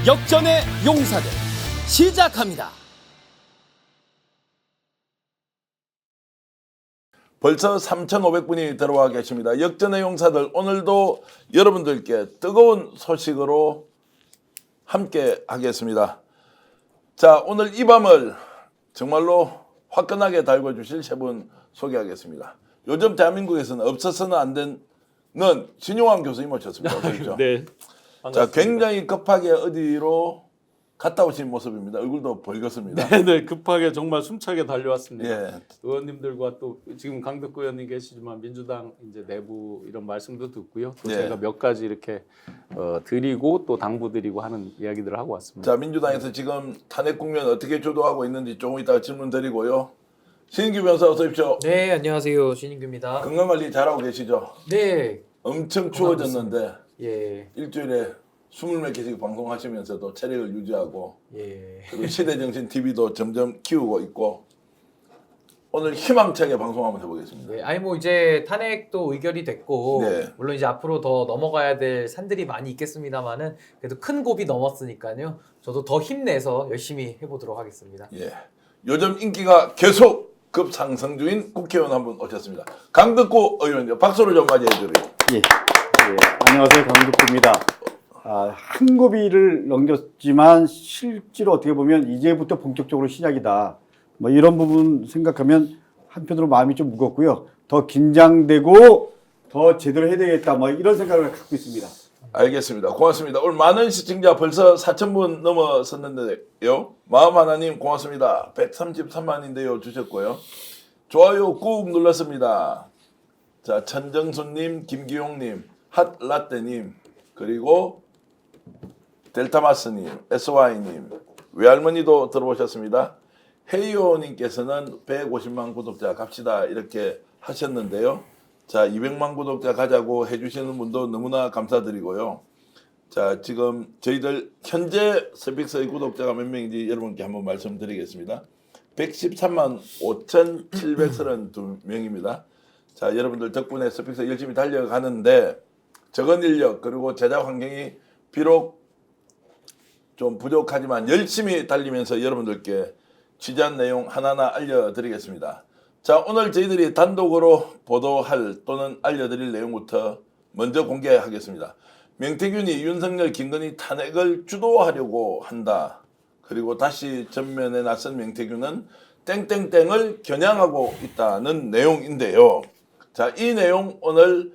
역전의 용사들 시작합니다. 벌써 3,500분이 들어와 계십니다. 역전의 용사들, 오늘도 여러분들께 뜨거운 소식으로 함께 하겠습니다. 자, 오늘 이 밤을 정말로 화끈하게 달궈주실 세 분 소개하겠습니다. 요즘 대한민국에서는 없어서는 안 되는 신용환 교수님 모셨습니다. 그렇죠? 네. 자, 굉장히 급하게 어디로 갔다 오신 모습입니다. 얼굴도 벌겋습니다. 네네, 급하게 정말 숨차게 달려왔습니다. 예. 의원님들과 또 지금 강덕구 의원님 계시지만 민주당 이제 내부 이런 말씀도 듣고요. 또 예. 제가 몇 가지 이렇게 드리고 또 당부드리고 하는 이야기들을 하고 왔습니다. 자, 민주당에서 지금 탄핵 국면 어떻게 주도하고 있는지 조금 이따가 질문 드리고요. 신인규 변호사 어서 오십시오. 네, 안녕하세요. 신인규입니다. 건강관리 잘하고 계시죠? 네, 엄청 추워졌는데 예, 일주일에 20몇 개씩 방송하시면서도 체력을 유지하고 예. 그리고 시대정신 TV도 점점 키우고 있고 오늘 희망차게 방송 한번 해보겠습니다. 네, 아니 뭐 이제 탄핵도 의결이 됐고 네. 물론 이제 앞으로 더 넘어가야 될 산들이 많이 있겠습니다만은 그래도 큰 고비 넘었으니까요. 저도 더 힘내서 열심히 해보도록 하겠습니다. 예, 요즘 인기가 계속 급상승 중인 국회의원 한 분 오셨습니다. 강덕구 의원님 박수로 좀 맞이해드려요. 예. 안녕하세요. 강덕구입니다. 한 고비를 넘겼지만 실제로 어떻게 보면 이제부터 본격적으로 시작이다. 뭐 이런 부분 생각하면 한편으로 마음이 좀 무겁고요. 더 긴장되고 더 제대로 해야 되겠다. 뭐 이런 생각을 갖고 있습니다. 알겠습니다. 고맙습니다. 오늘 많은 시청자 벌써 4,000분 넘어섰는데요. 마음 하나님 고맙습니다. 133만인데요 주셨고요. 좋아요 꾹 눌렀습니다. 자, 천정수님, 김기용님, 핫라떼님, 그리고 델타마스님, SY님, 외할머니도 들어오셨습니다. 헤이오님께서는 150만 구독자 갑시다 이렇게 하셨는데요. 자, 200만 구독자 가자고 해주시는 분도 너무나 감사드리고요. 자, 지금 저희들 현재 스픽스의 구독자가 몇 명인지 여러분께 한번 말씀드리겠습니다. 113만 5,732명입니다. 자, 여러분들 덕분에 스픽스 열심히 달려가는데 적은 인력 그리고 제작 환경이 비록 좀 부족하지만 열심히 달리면서 여러분들께 취재한 내용 하나하나 알려드리겠습니다. 자, 오늘 저희들이 단독으로 보도할 또는 알려드릴 내용부터 먼저 공개하겠습니다. 명태균이 윤석열, 김건희 탄핵을 주도하려고 한다. 그리고 다시 전면에 나선 명태균은 땡땡땡을 겨냥하고 있다는 내용인데요. 자, 이 내용 오늘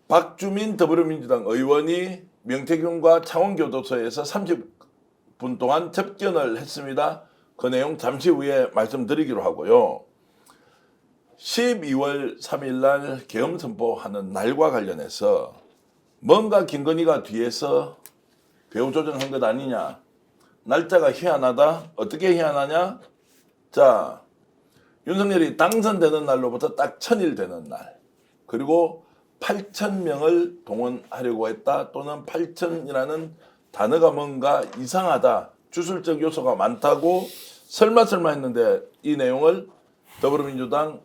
박주민 더불어민주당 의원이 명태균과 창원교도소에서 30분 동안 접견을 했습니다. 그 내용 잠시 후에 말씀드리기로 하고요. 12월 3일 날 계엄 선포하는 날과 관련해서 뭔가 김건희가 뒤에서 배후 조정한 것 아니냐. 날짜가 희한하다. 어떻게 희한하냐? 자, 윤석열이 당선되는 날로부터 딱 1000일 되는 날. 그리고 8,000명을 동원하려고 했다. 또는 8,000이라는 단어가 뭔가 이상하다. 주술적 요소가 많다고 설마 했는데 이 내용을 더불어민주당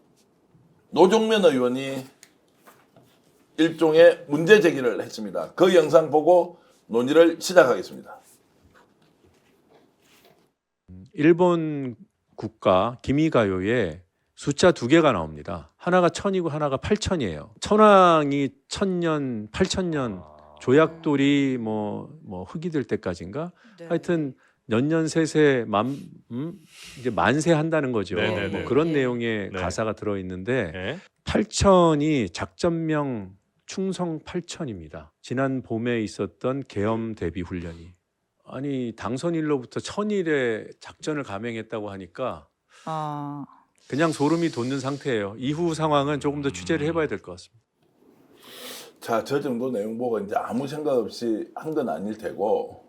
노종면 의원이 일종의 문제 제기를 했습니다. 그 영상 보고 논의를 시작하겠습니다. 일본 국가 기미가요에 숫자 두 개가 나옵니다. 하나가 1000이고 하나가 8000이에요. 천황이 1000년, 8000년 조약돌이 뭐 흙이 될 때까지인가? 네. 하여튼 년년세세 이제 만세 한다는 거죠. 네네네. 뭐 그런 네. 내용의 네. 가사가 들어 있는데 네. 8000이 작전명 충성 8000입니다. 지난 봄에 있었던 계엄 대비 훈련이. 아니 당선일로부터 1000일의 작전을 감행했다고 하니까 아, 그냥 소름이 돋는 상태예요. 이후 상황은 조금 더 취재를 해봐야 될 것 같습니다. 자, 저 정도 내용 보고 이제 아무 생각 없이 한 건 아닐 테고,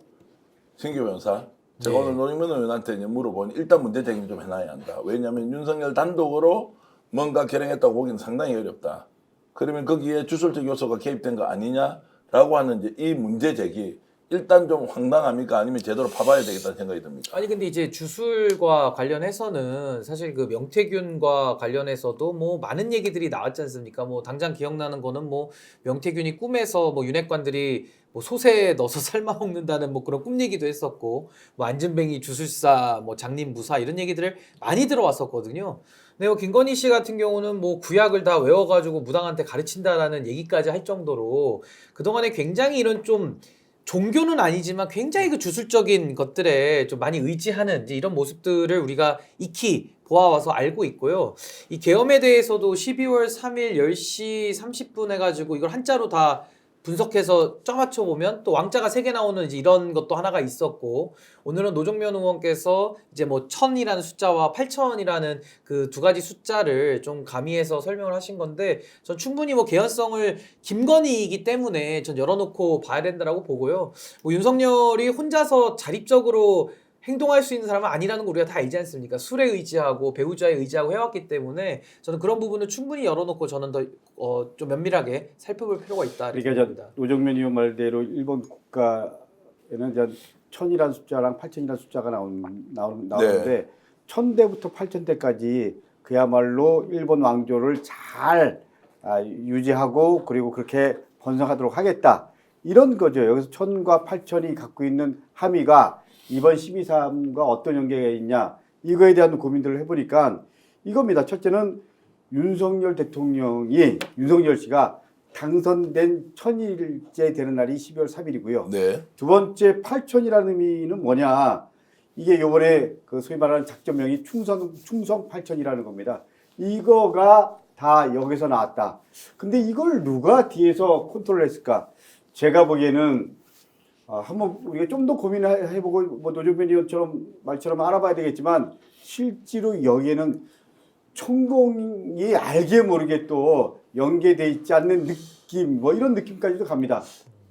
신규 변호사, 제가 네. 오늘 노영민 의원한테 이제 물어보니 일단 문제 제기를 좀 해놔야 한다. 왜냐하면 윤석열 단독으로 뭔가 결행했다고 보기는 상당히 어렵다. 그러면 거기에 주술적 요소가 개입된 거 아니냐라고 하는 이제 이 문제 제기, 일단 좀 황당합니까? 아니면 제대로 봐봐야 되겠다는 생각이 듭니까? 아니 근데 이제 주술과 관련해서는 사실 그 명태균과 관련해서도 뭐 많은 얘기들이 나왔지 않습니까? 뭐 당장 기억나는 거는 뭐 명태균이 꿈에서 뭐 윤핵관들이 뭐 소세에 넣어서 삶아 먹는다는 뭐 그런 꿈 얘기도 했었고, 뭐 안진뱅이 주술사, 뭐 장님 무사 이런 얘기들을 많이 들어왔었거든요. 근데 뭐 김건희 씨 같은 경우는 뭐 구약을 다 외워가지고 무당한테 가르친다라는 얘기까지 할 정도로 그동안에 굉장히 이런 좀 종교는 아니지만 굉장히 그 주술적인 것들에 좀 많이 의지하는 이제 이런 모습들을 우리가 익히 보아와서 알고 있고요. 이 계엄에 대해서도 12월 3일 10시 30분 해가지고 이걸 한자로 다 분석해서 짜맞춰 보면 또 왕자가 3개 나오는 이제 이런 것도 하나가 있었고, 오늘은 노정면 의원께서 이제 뭐 1000이라는 숫자와 8000이라는 그 두 가지 숫자를 좀 가미해서 설명을 하신 건데, 전 충분히 뭐 개연성을 김건희이기 때문에 전 열어놓고 봐야 된다라고 보고요. 뭐 윤석열이 혼자서 자립적으로 행동할 수 있는 사람은 아니라는 거 우리가 다 알지 않습니까? 술에 의지하고 배우자에 의지하고 해왔기 때문에 저는 그런 부분을 충분히 열어놓고 저는 더 좀 면밀하게 살펴볼 필요가 있다. 그러니까 노정면 의원 말대로 일본 국가에는 이제 1000이라는 숫자랑 8000이라는 숫자가 나오는데 1000대부터 8000대까지 그야말로 일본 왕조를 잘 유지하고 그리고 그렇게 번성하도록 하겠다. 이런 거죠. 여기서 1000과 8000이 갖고 있는 함의가 이번 12.3과 어떤 연계가 있냐, 이거에 대한 고민들을 해보니까 이겁니다. 첫째는 윤석열 씨가 당선된 1000일째 되는 날이 12월 3일이고요. 네. 두 번째 8000이라는 의미는 뭐냐? 이게 요번에 그 소위 말하는 작전명이 충성 8000이라는 겁니다. 이거가 다 여기서 나왔다. 근데 이걸 누가 뒤에서 컨트롤했을까? 제가 보기에는 한번 우리가 좀 더 고민을 해보고 뭐 노정면 의원처럼 말처럼 알아봐야 되겠지만, 실제로 여기에는 천공이 알게 모르게 또 연계돼 있지 않는 느낌, 뭐 이런 느낌까지도 갑니다.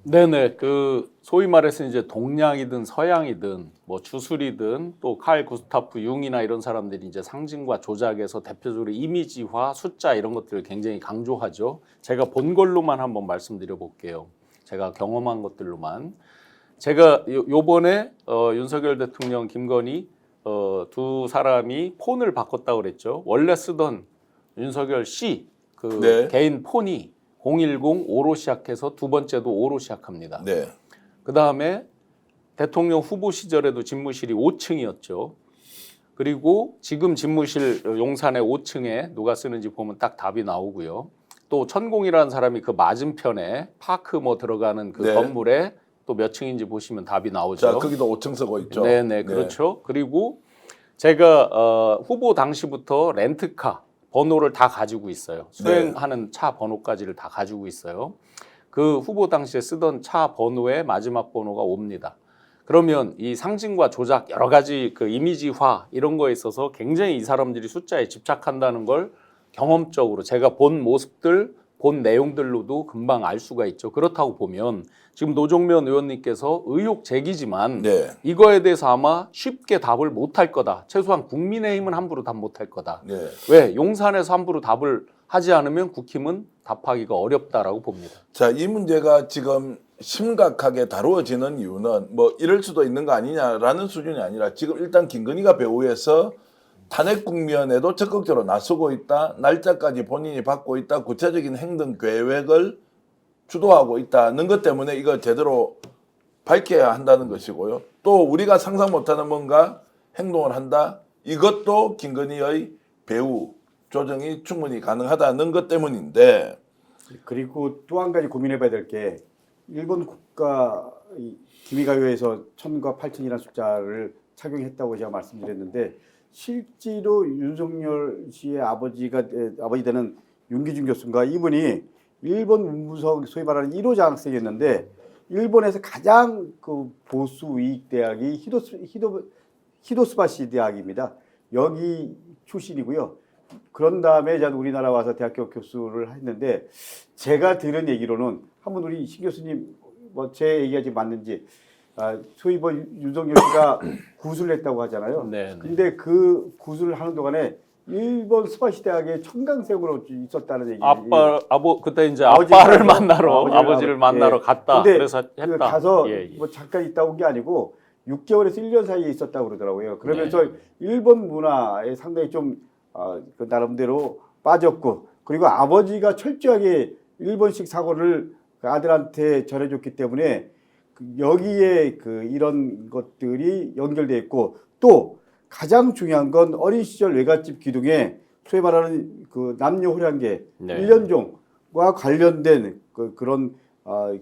네네, 그 소위 말해서 이제 동양이든 서양이든 뭐 주술이든 또 칼 구스타프 융이나 이런 사람들이 이제 상징과 조작에서 대표적으로 이미지화, 숫자 이런 것들을 굉장히 강조하죠. 제가 본 걸로만 한번 말씀드려 볼게요. 제가 경험한 것들로만. 제가 요번에 윤석열 대통령, 김건희 두 사람이 폰을 바꿨다고 그랬죠. 원래 쓰던 윤석열 씨 그 개인 폰이 010-5로 시작해서 두 번째도 5로 시작합니다. 네. 그다음에 대통령 후보 시절에도 집무실이 5층이었죠. 그리고 지금 집무실 용산의 5층에 누가 쓰는지 보면 딱 답이 나오고요. 또 천공이라는 사람이 그 맞은편에 파크 뭐 들어가는 그 건물에 또 몇 층인지 보시면 답이 나오죠. 자, 거기도 5층 쓰고 있죠. 네네, 그렇죠. 그리고 제가 후보 당시부터 렌트카 번호를 다 가지고 있어요. 수행하는 차 번호까지를 다 가지고 있어요. 그 후보 당시에 쓰던 차 번호의 마지막 번호가 5입니다. 그러면 이 상징과 조작, 여러 가지 그 이미지화 이런 거에 있어서 굉장히 이 사람들이 숫자에 집착한다는 걸 경험적으로 제가 본 모습들, 본 내용들로도 금방 알 수가 있죠. 그렇다고 보면 지금 노정면 의원님께서 의혹 제기지만 이거에 대해서 아마 쉽게 답을 못할 거다. 최소한 국민의힘은 함부로 답 못할 거다. 왜? 용산에서 함부로 답을 하지 않으면 국힘은 답하기가 어렵다라고 봅니다. 자, 이 문제가 지금 심각하게 다루어지는 이유는 뭐 이럴 수도 있는 거 아니냐라는 수준이 아니라 지금 일단 김건희가 배후에서 탄핵 국면에도 적극적으로 나서고 있다. 날짜까지 본인이 받고 있다. 구체적인 행동 계획을 주도하고 있다는 것 때문에 이거 제대로 밝혀야 한다는 것이고요. 또 우리가 상상 못하는 뭔가 행동을 한다. 이것도 김건희의 배후 조정이 충분히 가능하다는 것 때문인데, 그리고 또 한 가지 고민해봐야 될 게, 일본 국가 기미가요에서 1000과 8000이라는 숫자를 착용했다고 제가 말씀드렸는데, 실제로 윤석열 씨의 아버지 되는 윤기준 교수인가, 이분이 일본 문부성 소위 말하는 1호 장학생이었는데, 일본에서 가장 그 보수 우익 대학이 히도스바시 대학입니다. 여기 출신이고요. 그런 다음에 우리나라 와서 대학교 교수를 했는데, 제가 들은 얘기로는, 한번 우리 신 교수님 뭐 제 얘기가 지금 맞는지, 소위 뭐 윤석열 씨가 구술을 했다고 하잖아요. 근데 그 구술을 하는 동안에 일본 스파시 대학에 청강생으로 있었다는 얘기. 그때 이제 아버지를 아빠를 만나러, 만나러 아버지를 만나러 예. 갔다. 근데 그래서 그 했다. 가서 예, 예. 뭐 잠깐 있다 온 게 아니고 6개월에서 1년 사이에 있었다고 그러더라고요. 그러면서 네. 일본 문화에 상당히 좀 그 나름대로 빠졌고, 그리고 아버지가 철저하게 일본식 사고를 그 아들한테 전해줬기 때문에 여기에 그 이런 것들이 연결돼 있고, 또 가장 중요한 건 어린 시절 외갓집 기둥에 소위 말하는 그 남녀 호랑계 네. 일년종과 관련된 그런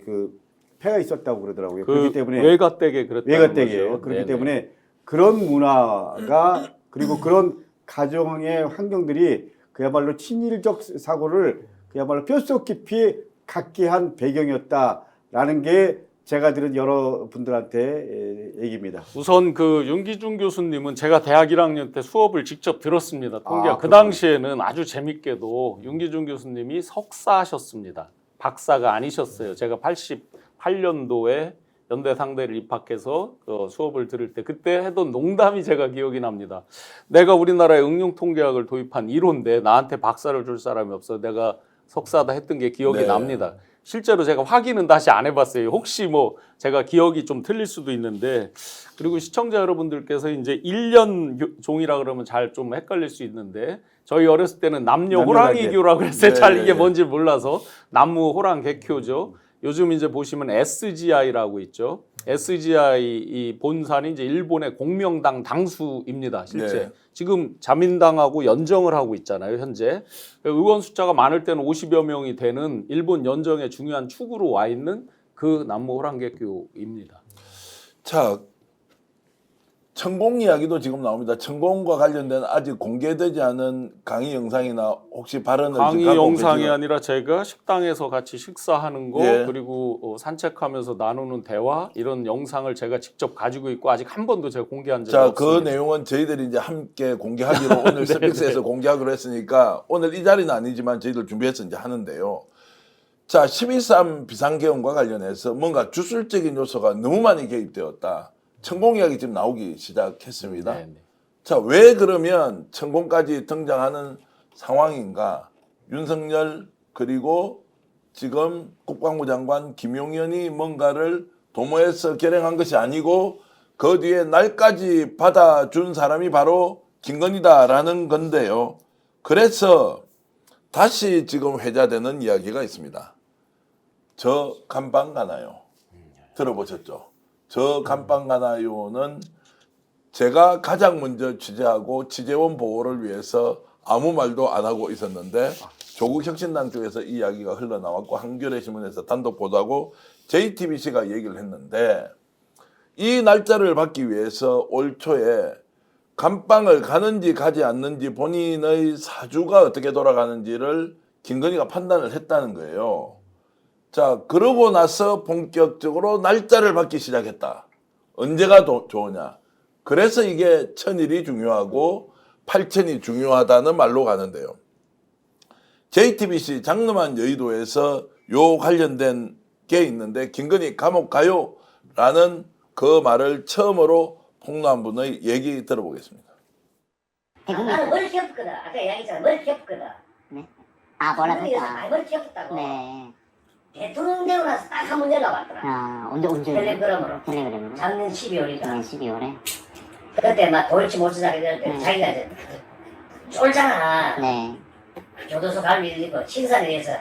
그 폐가 있었다고 그러더라고요. 그렇기 때문에 외가댁에 그랬다는 외가댁이에요. 거죠. 그렇기 네네. 때문에 그런 문화가 그리고 그런 가정의 환경들이 그야말로 친일적 사고를 그야말로 뼛속 깊이 갖게 한 배경이었다라는 게 제가 들은 여러분들한테 얘기입니다. 우선 그 윤기중 교수님은 제가 대학 1학년 때 수업을 직접 들었습니다. 통계학. 그 그렇군요. 당시에는 아주 재밌게도 윤기중 교수님이 석사하셨습니다. 박사가 아니셨어요. 제가 88년도에 연대 상대를 입학해서 수업을 들을 때 그때 했던 농담이 제가 기억이 납니다. 내가 우리나라의 응용 통계학을 도입한 1호인데 나한테 박사를 줄 사람이 없어. 내가 석사다 했던 게 기억이 네. 납니다. 실제로 제가 확인은 다시 안 해봤어요. 혹시 뭐 제가 기억이 좀 틀릴 수도 있는데, 그리고 시청자 여러분들께서 이제 1년 종이라 그러면 잘 좀 헷갈릴 수 있는데, 저희 어렸을 때는 남녀 호랑이교라고 했어요. 네, 잘 네, 이게 네. 뭔지 몰라서 남무 호랑 개교죠. 요즘 이제 보시면 SGI라고 있죠. SGI 이 본산이 이제 일본의 공명당 당수입니다. 실제 네. 지금 자민당하고 연정을 하고 있잖아요. 현재 의원 숫자가 많을 때는 50여 명이 되는 일본 연정의 중요한 축으로 와 있는 그 남무 호랑개교입니다. 자, 천공 이야기도 지금 나옵니다. 천공과 관련된 아직 공개되지 않은 강의 영상이나 혹시 발언을 강의 갖고 영상이 계시는- 아니라 제가 식당에서 같이 식사하는 거, 예. 그리고 산책하면서 나누는 대화, 이런 영상을 제가 직접 가지고 있고 아직 한 번도 제가 공개한 적이 자, 그 없습니다. 내용은 저희들이 이제 함께 공개하기로 오늘 스픽스에서 공개하기로 했으니까 오늘 이 자리는 아니지만 저희들 준비해서 이제 하는데요. 자, 12.3 비상계엄과 관련해서 뭔가 주술적인 요소가 너무 많이 개입되었다. 천공 이야기 지금 나오기 시작했습니다. 네, 네. 자, 왜 그러면 천공까지 등장하는 상황인가? 윤석열 그리고 지금 국방부 장관 김용현이 뭔가를 도모해서 결행한 것이 아니고 그 뒤에 날까지 받아준 사람이 바로 김건희다라는 건데요. 그래서 다시 지금 회자되는 이야기가 있습니다. 저 감방 가나요? 들어보셨죠? 저 감방 가나요는 제가 가장 먼저 취재하고 취재원 보호를 위해서 아무 말도 안 하고 있었는데 조국 혁신당 쪽에서 이 이야기가 흘러나왔고 한겨레 신문에서 단독 보도하고 JTBC가 얘기를 했는데, 이 날짜를 받기 위해서 올 초에 감방을 가는지 가지 않는지 본인의 사주가 어떻게 돌아가는지를 김건희가 판단을 했다는 거예요. 자, 그러고 나서 본격적으로 날짜를 받기 시작했다. 언제가 좋으냐. 그래서 이게 1000일이 중요하고 8000이 중요하다는 말로 가는데요. JTBC 장엄한 여의도에서 요 관련된 게 있는데, 김건희 감옥 가요? 라는 그 말을 처음으로 폭로한 분의 얘기 들어보겠습니다. 나는 머리 겹거든. 아까 이야기했잖아. 머리 겹거든. 네. 아, 뭐라 그래서 했다. 머리 겹었다고. 네. 대통령 되고 나서 딱 한 번 연락 왔더라. 아, 언제? 텔레그램으로. 텔레그램으로. 작년 12월이다. 네, 12월에. 그때 막 돌치 못치 자기 때 네. 자기가 이제 쫄잖아. 네. 교도소 갈 일이 있고 신산에 대해서.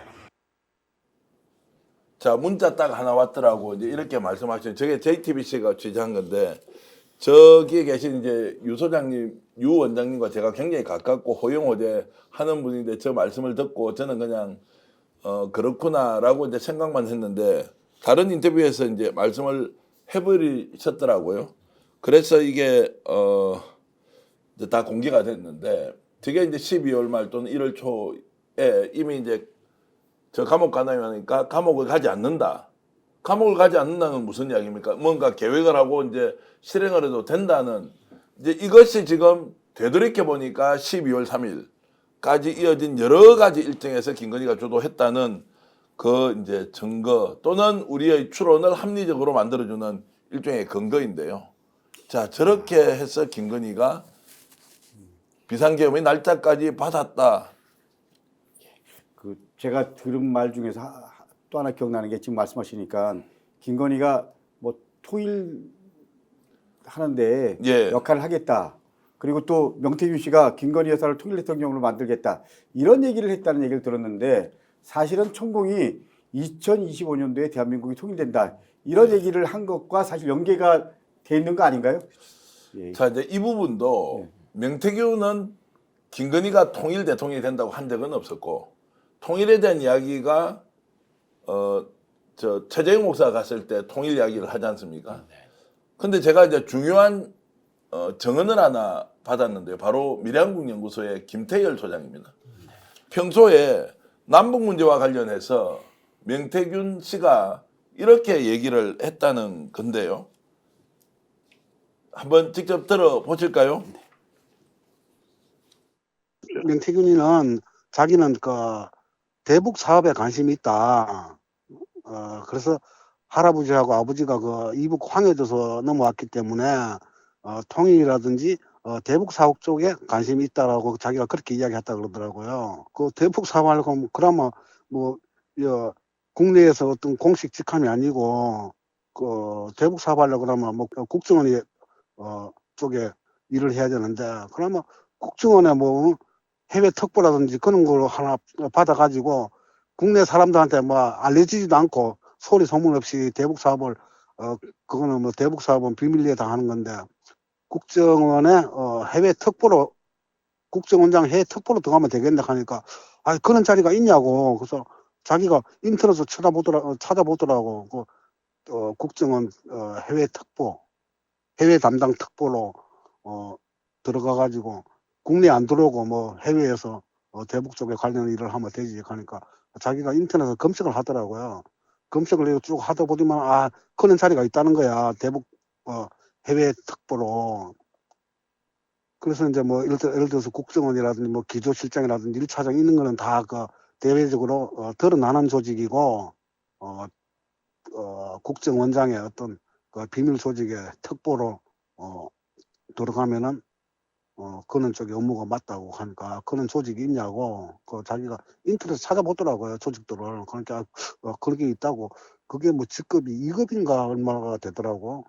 자, 문자 딱 하나 왔더라고. 이제 이렇게 말씀하시죠. 저게 JTBC가 취재한 건데, 저기에 계신 이제 유 소장님, 유 원장님과 제가 굉장히 가깝고 호용호재 하는 분인데, 저 말씀을 듣고 저는 그냥 그렇구나라고 이제 생각만 했는데, 다른 인터뷰에서 이제 말씀을 해버리셨더라고요. 그래서 이게 이제 다 공개가 됐는데, 저게 이제 12월 말 또는 1월 초에 이미 이제 저 감옥 가나요 하니까 감옥을 가지 않는다. 감옥을 가지 않는다는 무슨 이야기입니까? 뭔가 계획을 하고 이제 실행을 해도 된다는, 이제 이것이 지금 되돌이켜 보니까 12월 3일까지 이어진 여러 가지 일정에서 김건희가 주도했다는 그 이제 증거 또는 우리의 추론을 합리적으로 만들어주는 일종의 근거인데요. 자, 저렇게 해서 김건희가 비상계엄의 날짜까지 받았다. 그 제가 들은 말 중에서 또 하나 기억나는 게 지금 말씀하시니까 김건희가 뭐 통일 하는데 예. 역할을 하겠다. 그리고 또 명태균 씨가 김건희 여사를 통일 대통령으로 만들겠다. 이런 얘기를 했다는 얘기를 들었는데 사실은 천공이 2025년도에 대한민국이 통일된다. 이런 얘기를 한 것과 사실 연계가 돼 있는 거 아닌가요? 예. 자, 이제 이 부분도 명태균은 김건희가 통일 대통령이 된다고 한 적은 없었고, 통일에 대한 이야기가 최재형 목사가 갔을 때 통일 이야기를 하지 않습니까? 근데 제가 이제 중요한 정언을 하나 받았는데요. 바로 미래한국연구소의 김태열 소장입니다. 평소에 남북 문제와 관련해서 명태균 씨가 이렇게 얘기를 했다는 건데요. 한번 직접 들어보실까요? 명태균이는 자기는 그 대북 사업에 관심이 있다. 그래서 할아버지하고 아버지가 그 이북 황해도서 넘어왔기 때문에 통일이라든지 대북 사업 쪽에 관심이 있다라고 자기가 그렇게 이야기했다 그러더라고요. 그 대북 사업하려고 그러면 뭐 국내에서 어떤 공식 직함이 아니고 그 대북 사업하려고 그러면 뭐 국정원이 쪽에 일을 해야 되는데 그러면 국정원에 뭐 해외 특보라든지 그런 걸 하나 받아가지고 국내 사람들한테 뭐 알려지지도 않고 소리 소문 없이 대북 사업을 그거는 뭐 대북 사업은 비밀리에 당하는 건데 국정원에 해외 특보로 국정원장 해외 특보로 들어가면 되겠네 하니까 아 그런 자리가 있냐고 그래서 자기가 인터넷에서 찾아보더라고 그 국정원 해외 특보 해외 담당 특보로 들어가가지고 국내 안 들어오고 뭐 해외에서 대북 쪽에 관련 일을 하면 되지 하니까 자기가 인터넷에서 검색을 하더라고요. 검색을 쭉 하다 보니만 그런 자리가 있다는 거야. 대북 해외 특보로. 그래서 이제 뭐 예를 들어서 국정원이라든지 뭐 기조실장이라든지 1차장 있는 거는 다 그 대외적으로 드러나는 조직이고 국정원장의 어떤 그 비밀 조직의 특보로 들어가면은 그런 쪽에 업무가 맞다고 하니까 그런 조직이 있냐고 그 자기가 인터넷 찾아보더라고요 조직들을 그러니까 그렇게 있다고 그게 뭐 직급이 2급인가 얼마가 되더라고.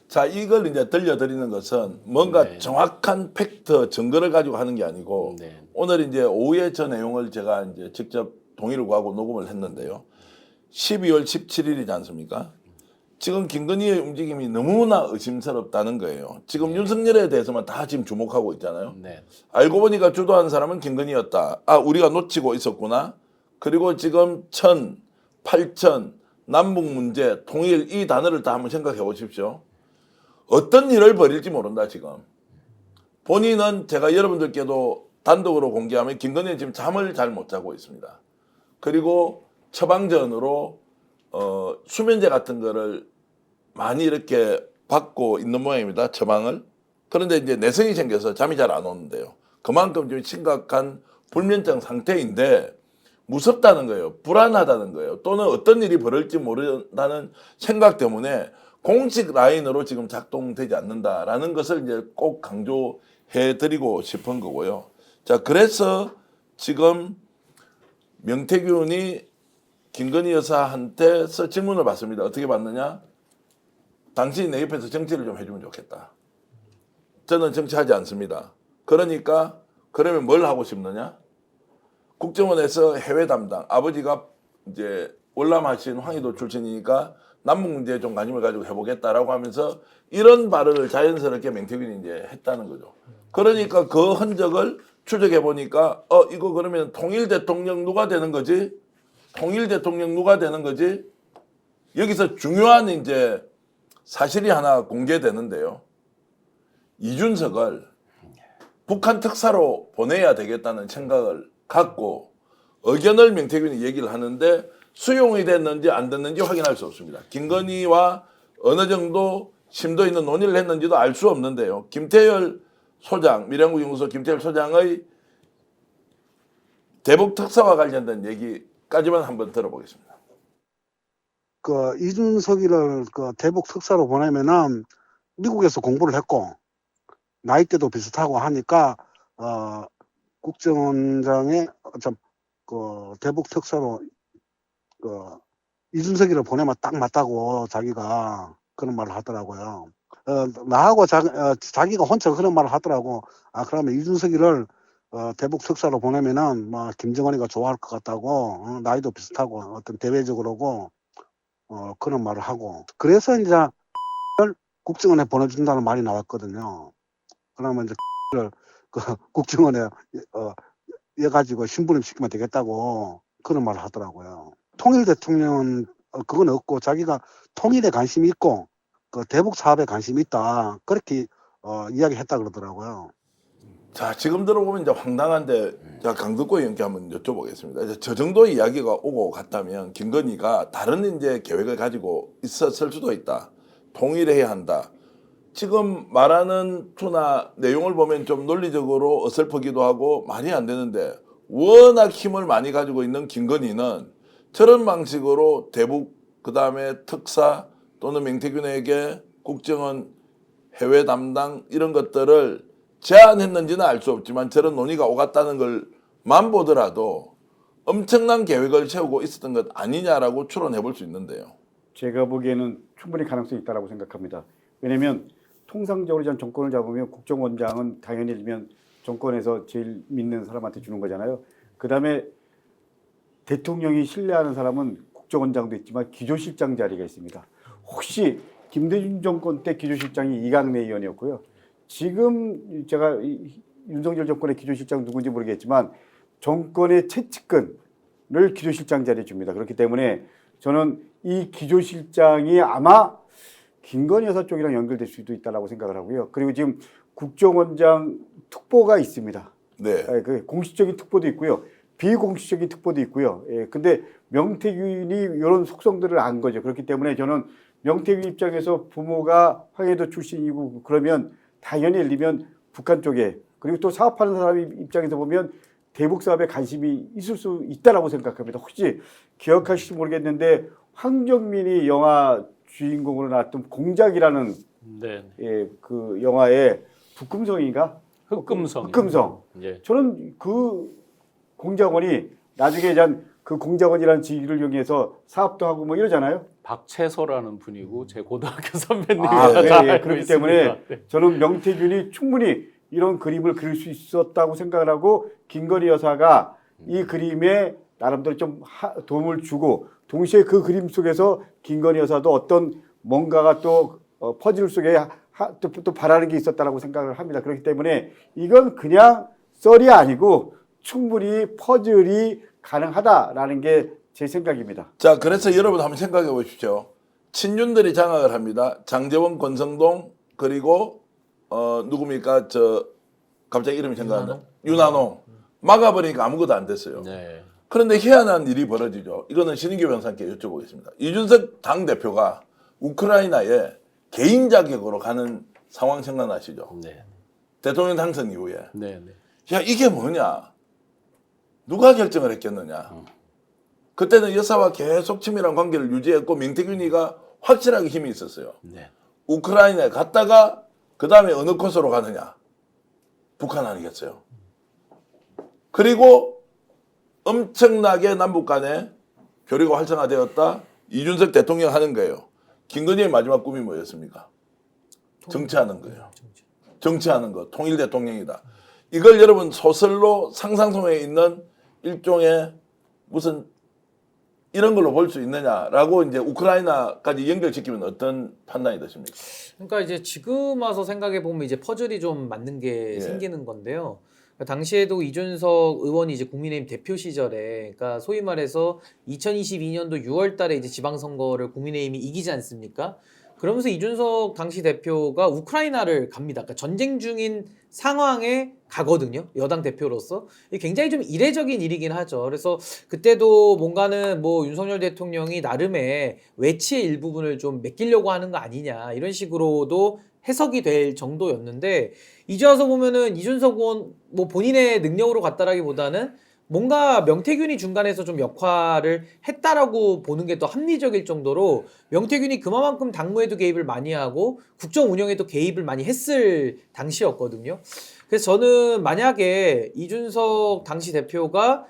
자, 이걸 이제 들려드리는 것은 뭔가 네. 정확한 팩트, 증거를 가지고 하는 게 아니고 네. 오늘 이제 오후에 저 내용을 제가 이제 직접 동의를 구하고 녹음을 했는데요. 12월 17일이지 않습니까? 지금 김건희의 움직임이 너무나 의심스럽다는 거예요. 지금 윤석열에 대해서만 다 지금 주목하고 있잖아요. 네. 알고 보니까 주도한 사람은 김건희였다. 우리가 놓치고 있었구나. 그리고 지금 1000, 8000, 남북 문제, 통일 이 단어를 다 한번 생각해 보십시오. 어떤 일을 벌일지 모른다 지금. 본인은 제가 여러분들께도 단독으로 공개하면 김건희는 지금 잠을 잘 못 자고 있습니다. 그리고 처방전으로 수면제 같은 거를 많이 이렇게 받고 있는 모양입니다. 처방을. 그런데 이제 내성이 생겨서 잠이 잘 안 오는데요. 그만큼 좀 심각한 불면증 상태인데 무섭다는 거예요. 불안하다는 거예요. 또는 어떤 일이 벌어질지 모른다는 생각 때문에 공식 라인으로 지금 작동되지 않는다라는 것을 이제 꼭 강조해 드리고 싶은 거고요. 자, 그래서 지금 명태균이 김건희 여사한테서 질문을 받습니다. 어떻게 받느냐? 당신이 내 옆에서 정치를 좀 해주면 좋겠다. 저는 정치하지 않습니다. 그러니까 그러면 뭘 하고 싶느냐? 국정원에서 해외 담당, 아버지가 이제 월남하신 황희도 출신이니까 남북 문제에 좀 관심을 가지고 해보겠다라고 하면서 이런 발언을 자연스럽게 명태균이 이제 했다는 거죠. 그러니까 그 흔적을 추적해 보니까 이거 그러면 통일 대통령 누가 되는 거지? 통일 대통령 누가 되는 거지? 여기서 중요한 이제 사실이 하나 공개되는데요. 이준석을 북한 특사로 보내야 되겠다는 생각을 갖고 의견을 명태균이 얘기를 하는데 수용이 됐는지 안 됐는지 확인할 수 없습니다. 김건희와 어느 정도 심도 있는 논의를 했는지도 알 수 없는데요. 김태열 소장, 미래한국연구소 김태열 소장의 대북 특사와 관련된 얘기까지만 한번 들어보겠습니다. 그 이준석이를 그 대북 특사로 보내면은 미국에서 공부를 했고 나이대도 비슷하고 하니까 국정원장의 그 대북 특사로 그 이준석이를 보내면 딱 맞다고 자기가 그런 말을 하더라고요. 나하고 자기가 혼자 그런 말을 하더라고. 그러면 이준석이를 대북 특사로 보내면은 뭐 김정은이가 좋아할 것 같다고. 나이도 비슷하고 어떤 대외적으로고 그런 말을 하고. 그래서 이제 국정원에 보내준다는 말이 나왔거든요. 그러면 이제 그 국정원에 가지고 신부름 시키면 되겠다고 그런 말을 하더라고요. 통일 대통령은 그건 없고 자기가 통일에 관심이 있고 그 대북 사업에 관심이 있다 그렇게 이야기했다 그러더라고요. 자, 지금 들어보면 이제 황당한데, 자, 강덕구 의원께 한번 여쭤보겠습니다. 이제 저 정도 이야기가 오고 갔다면 김건희가 다른 이제 계획을 가지고 있었을 수도 있다. 통일해야 한다. 지금 말하는 투나 내용을 보면 좀 논리적으로 어설프기도 하고 말이 안 되는데, 워낙 힘을 많이 가지고 있는 김건희는 저런 방식으로 대북, 그 다음에 특사 또는 맹태균에게 국정원 해외 담당 이런 것들을 제안했는지는 알 수 없지만 저런 논의가 오갔다는 걸만 보더라도 엄청난 계획을 세우고 있었던 것 아니냐라고 추론해 볼 수 있는데요. 제가 보기에는 충분히 가능성이 있다고 생각합니다. 왜냐하면 통상적으로 전 정권을 잡으면 국정원장은 당연히 일면 정권에서 제일 믿는 사람한테 주는 거잖아요. 그다음에 대통령이 신뢰하는 사람은 국정원장도 있지만 기조실장 자리가 있습니다. 혹시 김대중 정권 때 기조실장이 이강래 의원이었고요. 지금 제가 윤석열 정권의 기조실장 누군지 모르겠지만 정권의 최측근을 기조실장 자리에 줍니다. 그렇기 때문에 저는 이 기조실장이 아마 김건희 여사 쪽이랑 연결될 수도 있다고 생각을 하고요. 그리고 지금 국정원장 특보가 있습니다. 네. 그 공식적인 특보도 있고요. 비공식적인 특보도 있고요. 근데 명태균이 이런 속성들을 안 거죠. 그렇기 때문에 저는 명태균 입장에서 부모가 황해도 출신이고 그러면 당연히 예를 들면 북한 쪽에 그리고 또 사업하는 사람 입장에서 보면 대북 사업에 관심이 있을 수 있다라고 생각합니다. 혹시 기억하실지 모르겠는데 황정민이 영화 주인공으로 나왔던 공작이라는 그 영화의 북금성인가? 흑금성. 예. 저는 그 공작원이 나중에 그 공작원이라는 직위를 이용해서 사업도 하고 뭐 이러잖아요. 박채서라는 분이고 제 고등학교 선배님이 그렇기 때문에 저는 명태균이 충분히 이런 그림을 그릴 수 있었다고 생각을 하고 김건희 여사가 이 그림에 나름대로 좀 도움을 주고 동시에 그 그림 속에서 김건희 여사도 어떤 뭔가가 또 퍼즐 속에 또 바라는 게 있었다라고 생각을 합니다. 그렇기 때문에 이건 그냥 썰이 아니고 충분히 퍼즐이 가능하다라는 게 제 생각입니다. 자, 그래서 여러분 한번 생각해 보십시오. 친윤들이 장악을 합니다. 장제원, 권성동 그리고 누굽니까? 갑자기 이름이 생각 안 나. 윤한홍. 막아버리니까 아무것도 안 됐어요. 네. 그런데 희한한 일이 벌어지죠. 이거는 신인규 변호사님께 여쭤보겠습니다. 이준석 당대표가 우크라이나에 개인 자격으로 가는 상황 생각나시죠? 네. 대통령 당선 이후에. 네. 네. 야, 이게 뭐냐? 누가 결정을 했겠느냐? 그때는 여사와 계속 친밀한 관계를 유지했고 명태균이가 확실하게 힘이 있었어요. 네. 우크라이나에 갔다가 그 다음에 어느 코스로 가느냐? 북한 아니겠어요? 그리고 엄청나게 남북 간에 교류가 활성화되었다. 이준석 대통령 하는 거예요. 김건희의 마지막 꿈이 뭐였습니까? 정치하는 거예요. 정치하는 거. 통일 대통령이다. 이걸 여러분 소설로 상상 속에 있는 일종의 무슨 이런 걸로 볼 수 있느냐라고 이제 우크라이나까지 연결시키면 어떤 판단이 드십니까? 그러니까 이제 지금 와서 생각해 보면 이제 퍼즐이 좀 맞는 게 생기는 건데요. 그러니까 당시에도 이준석 의원이 이제 국민의힘 대표 시절에, 그러니까 소위 말해서 2022년도 6월달에 이제 지방선거를 국민의힘이 이기지 않습니까? 그러면서 이준석 당시 대표가 우크라이나를 갑니다. 그러니까 전쟁 중인 상황에 가거든요. 여당 대표로서. 이게 굉장히 좀 이례적인 일이긴 하죠. 그래서 그때도 뭔가는 뭐 윤석열 대통령이 나름의 외치의 일부분을 좀 맡기려고 하는 거 아니냐 이런 식으로도 해석이 될 정도였는데 이제 와서 보면은 이준석 의원 뭐 본인의 능력으로 갔다라기보다는 뭔가 명태균이 중간에서 좀 역할을 했다라고 보는 게 더 합리적일 정도로 명태균이 그만큼 당무에도 개입을 많이 하고 국정 운영에도 개입을 많이 했을 당시였거든요. 그래서 저는 만약에 이준석 당시 대표가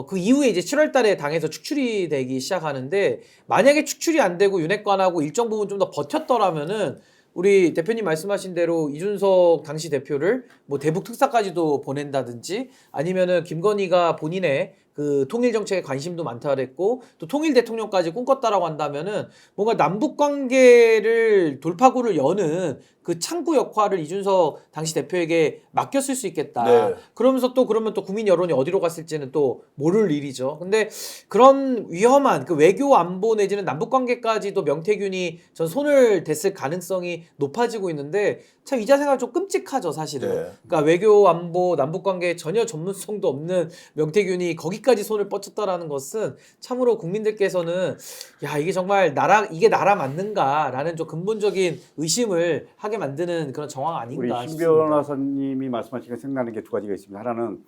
그 이후에 이제 7월 달에 당에서 축출이 되기 시작하는데 만약에 축출이 안 되고 윤핵관하고 일정 부분 좀 더 버텼더라면은 우리 대표님 말씀하신 대로 이준석 당시 대표를 뭐 대북 특사까지도 보낸다든지 아니면은 김건희가 본인의 그 통일 정책에 관심도 많다 그랬고 또 통일 대통령까지 꿈꿨다라고 한다면은 뭔가 남북 관계를 돌파구를 여는 그 창구 역할을 이준석 당시 대표에게 맡겼을 수 있겠다. 네. 그러면서 또 그러면 또 국민 여론이 어디로 갔을지는 또 모를 일이죠. 근데 그런 위험한 그 외교 안보 내지는 남북 관계까지도 명태균이 전 손을 댔을 가능성이 높아지고 있는데 참 이자 생각 좀 끔찍하죠, 사실은. 네. 그러니까 외교 안보 남북 관계에 전혀 전문성도 없는 명태균이 거기까지 손을 뻗쳤다라는 것은 참으로 국민들께서는 야, 이게 정말 이게 나라 맞는가라는 좀 근본적인 의심을 하게 만드는 그런 정황 우리 아닌가 신 싶습니다. 변호사님이 말씀하신 게 생각나는 게 두 가지가 있습니다. 하나는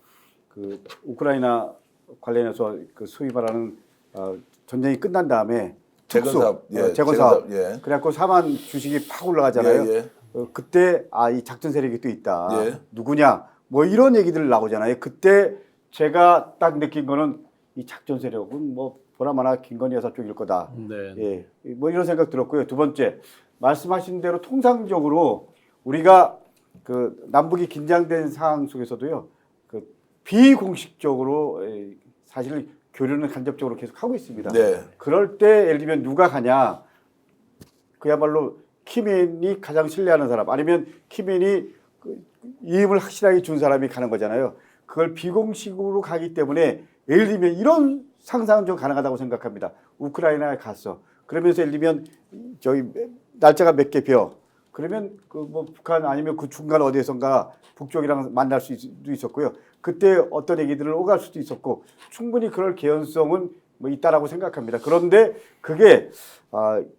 그 우크라이나 관련해서 그 소위 말하는 전쟁이 끝난 다음에 재건사업, 예, 재건사업. 예. 그래갖고 사만 주식이 팍 올라가잖아요. 예, 예. 그때 이 작전 세력이 또 있다. 예. 누구냐? 뭐 이런 얘기들 나오잖아요. 그때 제가 딱 느낀 거는 이 작전 세력은 뭐 보나마나 김건희 여사 쪽일 거다. 네. 예, 뭐 이런 생각 들었고요. 두 번째, 말씀하신 대로 통상적으로 우리가 그 남북이 긴장된 상황 속에서도요, 그 비공식적으로 사실 교류는 간접적으로 계속 하고 있습니다. 네. 그럴 때 예를 들면 누가 가냐, 그야말로 키맨이 가장 신뢰하는 사람, 아니면 키맨이 그 이임을 확실하게 준 사람이 가는 거잖아요. 그걸 비공식으로 가기 때문에 예를 들면 이런 상상은 좀 가능하다고 생각합니다. 우크라이나에 갔어. 그러면서 예를 들면 저기 날짜가 몇 개 비어. 그러면 그 뭐 북한 아니면 그 중간 어디에선가 북쪽이랑 만날 수도 있었고요. 그때 어떤 얘기들을 오갈 수도 있었고 충분히 그럴 개연성은 뭐 있다라고 생각합니다. 그런데 그게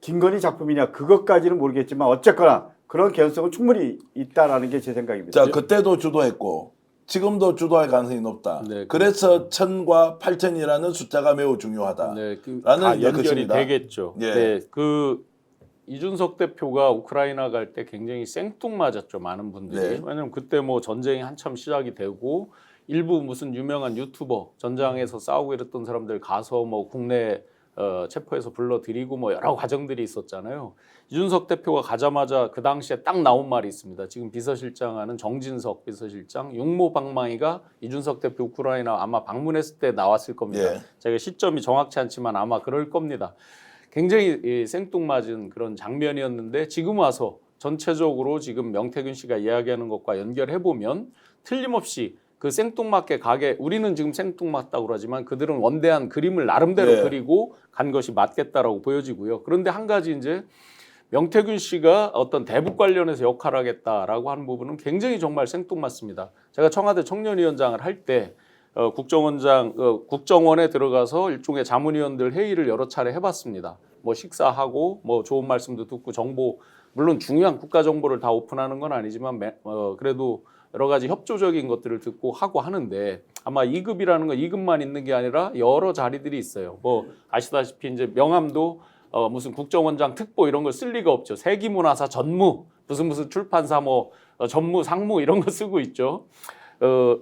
김건희 작품이냐 그것까지는 모르겠지만 어쨌거나 그런 개연성은 충분히 있다라는 게 제 생각입니다. 자, 그때도 주도했고 지금도 주도할 가능성이 높다. 네, 그래서 1000과 8000이라는 숫자가 매우 중요하다. 네, 라는 다 연결이 것입니다. 되겠죠. 예. 네, 그 이준석 대표가 우크라이나 갈 때 굉장히 생뚱맞았죠, 많은 분들이. 네. 왜냐면 그때 뭐 전쟁이 한참 시작이 되고 일부 무슨 유명한 유튜버 전장에서 싸우고 이랬던 사람들 가서 뭐 국내 체포해서 불러들이고 뭐 여러 과정들이 있었잖아요. 이준석 대표가 가자마자 그 당시에 딱 나온 말이 있습니다. 지금 비서실장 하는 정진석 비서실장 용모방망이가 이준석 대표 우크라이나 아마 방문했을 때 나왔을 겁니다. 예. 제가 시점이 정확치 않지만 아마 그럴 겁니다. 굉장히 생뚱맞은 그런 장면이었는데 지금 와서 전체적으로 지금 명태균 씨가 이야기하는 것과 연결해 보면 틀림없이 그 생뚱맞게 가게 우리는 지금 생뚱맞다고 그러지만 그들은 원대한 그림을 나름대로 네. 그리고 간 것이 맞겠다라고 보여지고요. 그런데 한 가지 이제 명태균 씨가 어떤 대북 관련해서 역할을 하겠다라고 하는 부분은 굉장히 정말 생뚱맞습니다. 제가 청와대 청년위원장을 할 때 국정원에 들어가서 일종의 자문위원들 회의를 여러 차례 해봤습니다. 뭐 식사하고 뭐 좋은 말씀도 듣고 정보 물론 중요한 국가 정보를 다 오픈하는 건 아니지만 그래도 여러 가지 협조적인 것들을 듣고 하고 하는데 아마 2급이라는 건 2급만 있는 게 아니라 여러 자리들이 있어요. 뭐 아시다시피 이제 명함도 무슨 국정원장 특보 이런 걸 쓸 리가 없죠. 세기문화사 전무 무슨 출판사 뭐 전무 상무 이런 거 쓰고 있죠.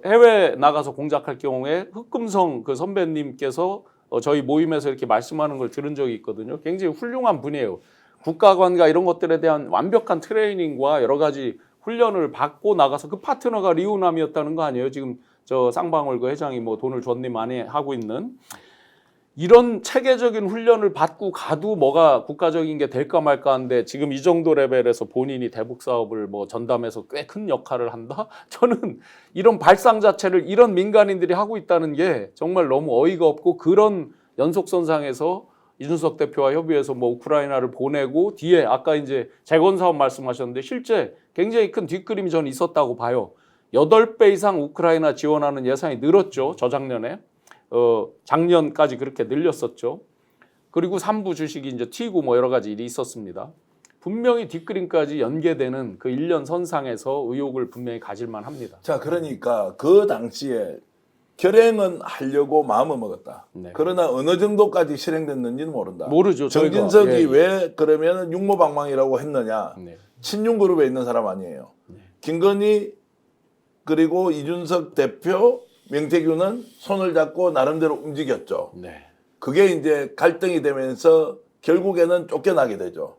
해외 나가서 공작할 경우에 흑금성 그 선배님께서 저희 모임에서 이렇게 말씀하는 걸 들은 적이 있거든요. 굉장히 훌륭한 분이에요. 국가관과 이런 것들에 대한 완벽한 트레이닝과 여러 가지 훈련을 받고 나가서 그 파트너가 리우남이었다는 거 아니에요? 지금 저 쌍방울 그 회장이 뭐 돈을 줬니 많이 하고 있는 이런 체계적인 훈련을 받고 가도 뭐가 국가적인 게 될까 말까 한데 지금 이 정도 레벨에서 본인이 대북 사업을 뭐 전담해서 꽤 큰 역할을 한다? 저는 이런 발상 자체를 이런 민간인들이 하고 있다는 게 정말 너무 어이가 없고 그런 연속선상에서 이준석 대표와 협의해서 뭐 우크라이나를 보내고 뒤에 아까 이제 재건 사업 말씀하셨는데 실제 굉장히 큰 뒷그림이 저는 있었다고 봐요. 8배 이상 우크라이나 지원하는 예산이 늘었죠. 저작년에. 작년까지 그렇게 늘렸었죠. 그리고 3부 주식이 이제 튀고 뭐 여러 가지 일이 있었습니다. 분명히 뒷그림까지 연계되는 그 1년 선상에서 의혹을 분명히 가질만 합니다. 자, 그러니까 그 당시에 결행은 하려고 마음을 먹었다. 네. 그러나 어느 정도까지 실행됐는지는 모른다. 모르죠. 저희가. 정진석이 예, 예. 왜 그러면 육모방망이라고 했느냐. 네. 친윤그룹에 있는 사람 아니에요. 김건희 그리고 이준석 대표, 명태균은 손을 잡고 나름대로 움직였죠. 네. 그게 이제 갈등이 되면서 결국에는 쫓겨나게 되죠.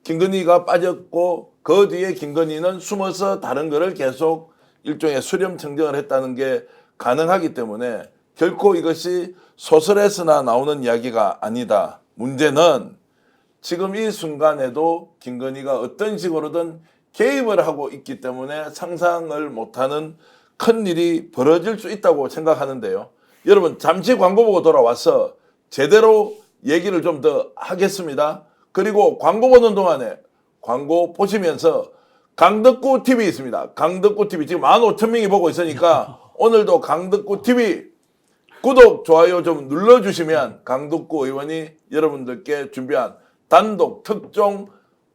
김건희가 빠졌고 그 뒤에 김건희는 숨어서 다른 거를 계속 일종의 수렴 청정을 했다는 게 가능하기 때문에 결코 이것이 소설에서나 나오는 이야기가 아니다. 문제는 지금 이 순간에도 김건희가 어떤 식으로든 개입을 하고 있기 때문에 상상을 못하는 큰 일이 벌어질 수 있다고 생각하는데요. 여러분 잠시 광고 보고 돌아와서 제대로 얘기를 좀 더 하겠습니다. 그리고 광고 보는 동안에 광고 보시면서 강덕구 TV 있습니다. 강덕구 TV 지금 15,000명이 보고 있으니까 오늘도 강덕구 TV 구독, 좋아요 좀 눌러주시면 강덕구 의원이 여러분들께 준비한 단독 특종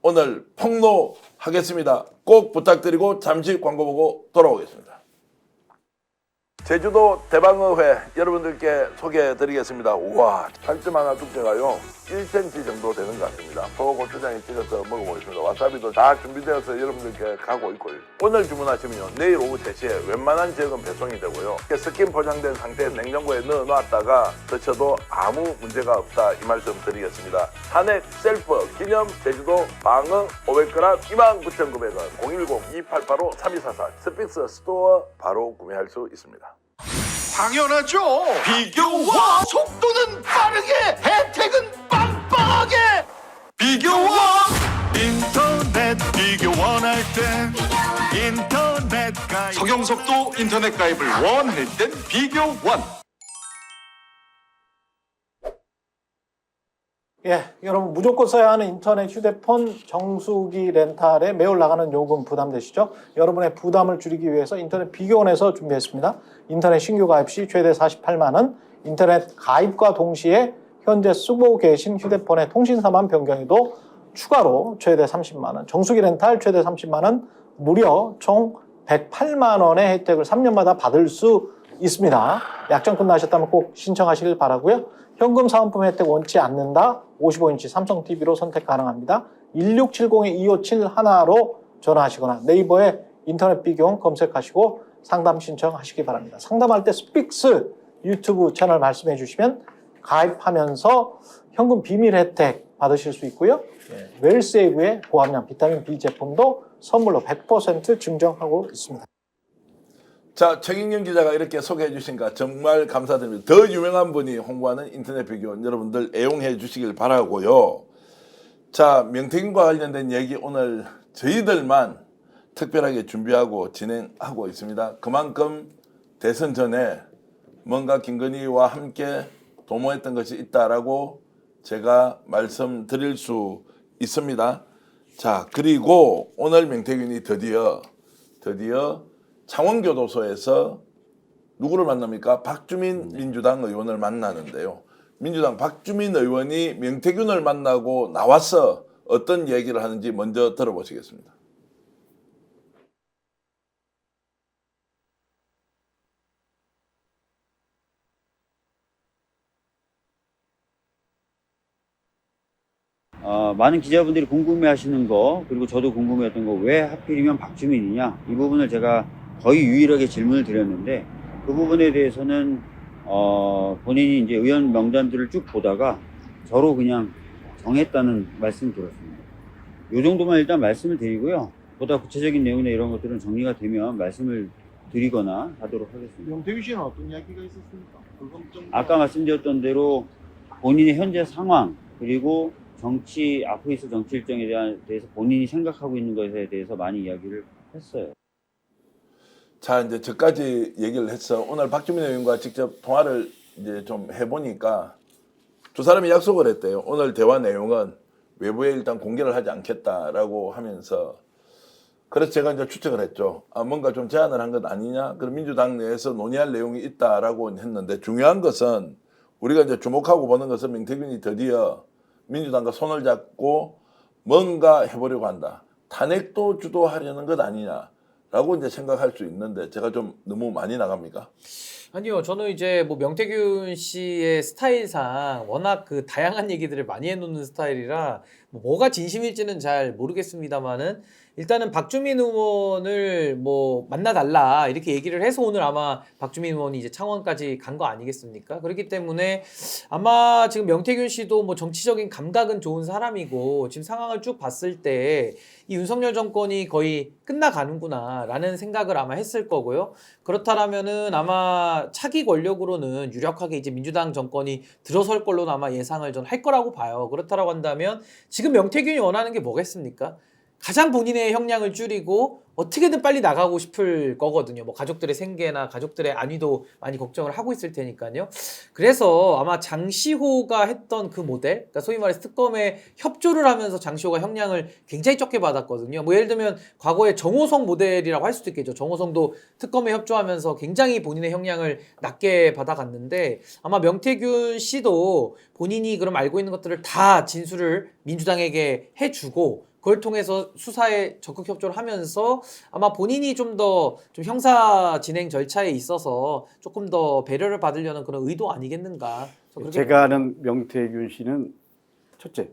오늘 폭로하겠습니다. 꼭 부탁드리고 잠시 광고 보고 돌아오겠습니다. 제주도 대방어회 여러분들께 소개해드리겠습니다. 우와, 살점 하나 두께가요 1cm 정도 되는 것 같습니다. 소고추장에 찍어서 먹어보겠습니다. 와사비도 다 준비되어서 여러분들께 가고 있고요. 오늘 주문하시면 내일 오후 3시에 웬만한 지역은 배송이 되고요. 스킨 포장된 상태에 냉장고에 넣어놨다가 드셔도 아무 문제가 없다 이 말씀 드리겠습니다. 한액 셀프 기념 제주도 방어 500g 29,900원 010-2885-3244 스픽스 스토어 바로 구매할 수 있습니다. 당연하죠. 비교와 속도는 빠르게, 혜택은 빵빵하게. 비교와 인터넷 비교 원할 땐 인터넷 가입. 성형속도 인터넷 가입을 원할 땐 비교 원. 예, 여러분 무조건 써야 하는 인터넷 휴대폰 정수기 렌탈에 매월 나가는 요금 부담되시죠? 여러분의 부담을 줄이기 위해서 인터넷 비교원에서 준비했습니다. 인터넷 신규 가입 시 최대 48만 원, 인터넷 가입과 동시에 현재 쓰고 계신 휴대폰의 통신사만 변경해도 추가로 최대 30만 원, 정수기 렌탈 최대 30만 원, 무려 총 108만 원의 혜택을 3년마다 받을 수 있습니다. 약정 끝나셨다면 꼭 신청하시길 바라고요. 현금 사은품 혜택 원치 않는다. 55인치 삼성 TV로 선택 가능합니다. 1670-2571로 전화하시거나 네이버에 인터넷 비교원 검색하시고 상담 신청하시기 바랍니다. 상담할 때 스픽스 유튜브 채널 말씀해 주시면 가입하면서 현금 비밀 혜택 받으실 수 있고요. 웰세이브의 고함량 비타민 B 제품도 선물로 100% 증정하고 있습니다. 자, 최경영 기자가 이렇게 소개해 주시니까 정말 감사드립니다. 더 유명한 분이 홍보하는 인터넷 비교원 여러분들 애용해 주시길 바라고요. 자, 명태균과 관련된 얘기 오늘 저희들만 특별하게 준비하고 진행하고 있습니다. 그만큼 대선 전에 뭔가 김건희와 함께 도모했던 것이 있다라고 제가 말씀드릴 수 있습니다. 자, 그리고 오늘 명태균이 드디어 창원교도소에서 누구를 만납니까? 박주민 민주당 의원을 만나는데요. 민주당 박주민 의원이 명태균을 만나고 나와서 어떤 얘기를 하는지 먼저 들어보시겠습니다. 많은 기자분들이 궁금해하시는 거, 그리고 저도 궁금해했던 거, 왜 하필이면 박주민이냐, 이 부분을 제가 거의 유일하게 질문을 드렸는데, 그 부분에 대해서는 본인이 이제 의원 명단들을 쭉 보다가 저로 그냥 정했다는 말씀을 들었습니다. 이 정도만 일단 말씀을 드리고요. 보다 구체적인 내용이나 이런 것들은 정리가 되면 말씀을 드리거나 하도록 하겠습니다. 명태균 씨는 어떤 이야기가 있었습니까? 아까 말씀드렸던 대로 본인의 현재 상황, 그리고 앞으로 있을 정치 일정에 대해서 본인이 생각하고 있는 것에 대해서 많이 이야기를 했어요. 자, 이제 저까지 얘기를 했어. 오늘 박주민 의원과 직접 통화를 이제 좀 해보니까 두 사람이 약속을 했대요. 오늘 대화 내용은 외부에 일단 공개를 하지 않겠다라고 하면서, 그래서 제가 이제 추측을 했죠. 뭔가 좀 제안을 한 것 아니냐? 그럼 민주당 내에서 논의할 내용이 있다라고 했는데, 중요한 것은 우리가 이제 주목하고 보는 것은 명태균이 드디어 민주당과 손을 잡고 뭔가 해보려고 한다. 탄핵도 주도하려는 것 아니냐라고 이제 생각할 수 있는데, 제가 좀 너무 많이 나갑니까? 아니요, 저는 이제 뭐 명태균 씨의 스타일상 워낙 그 다양한 얘기들을 많이 해놓는 스타일이라 뭐가 진심일지는 잘 모르겠습니다만은 일단은 박주민 의원을 뭐 만나달라 이렇게 얘기를 해서 오늘 아마 박주민 의원이 이제 창원까지 간 거 아니겠습니까? 그렇기 때문에 아마 지금 명태균 씨도 뭐 정치적인 감각은 좋은 사람이고 지금 상황을 쭉 봤을 때 이 윤석열 정권이 거의 끝나가는구나라는 생각을 아마 했을 거고요. 그렇다라면은 아마 차기 권력으로는 유력하게 이제 민주당 정권이 들어설 걸로는 아마 예상을 전 할 거라고 봐요. 그렇다라고 한다면 지금 명태균이 원하는 게 뭐겠습니까? 가장 본인의 형량을 줄이고 어떻게든 빨리 나가고 싶을 거거든요. 뭐 가족들의 생계나 가족들의 안위도 많이 걱정을 하고 있을 테니까요. 그래서 아마 장시호가 했던 그 모델, 그러니까 소위 말해서 특검에 협조를 하면서 장시호가 형량을 굉장히 적게 받았거든요. 뭐 예를 들면 과거에 정호성 모델이라고 할 수도 있겠죠. 정호성도 특검에 협조하면서 굉장히 본인의 형량을 낮게 받아갔는데 아마 명태균 씨도 본인이 그럼 알고 있는 것들을 다 진술을 민주당에게 해주고 그걸 통해서 수사에 적극 협조를 하면서 아마 본인이 좀 더 좀 형사 진행 절차에 있어서 조금 더 배려를 받으려는 그런 의도 아니겠는가. 제가 아는 명태균 씨는 첫째,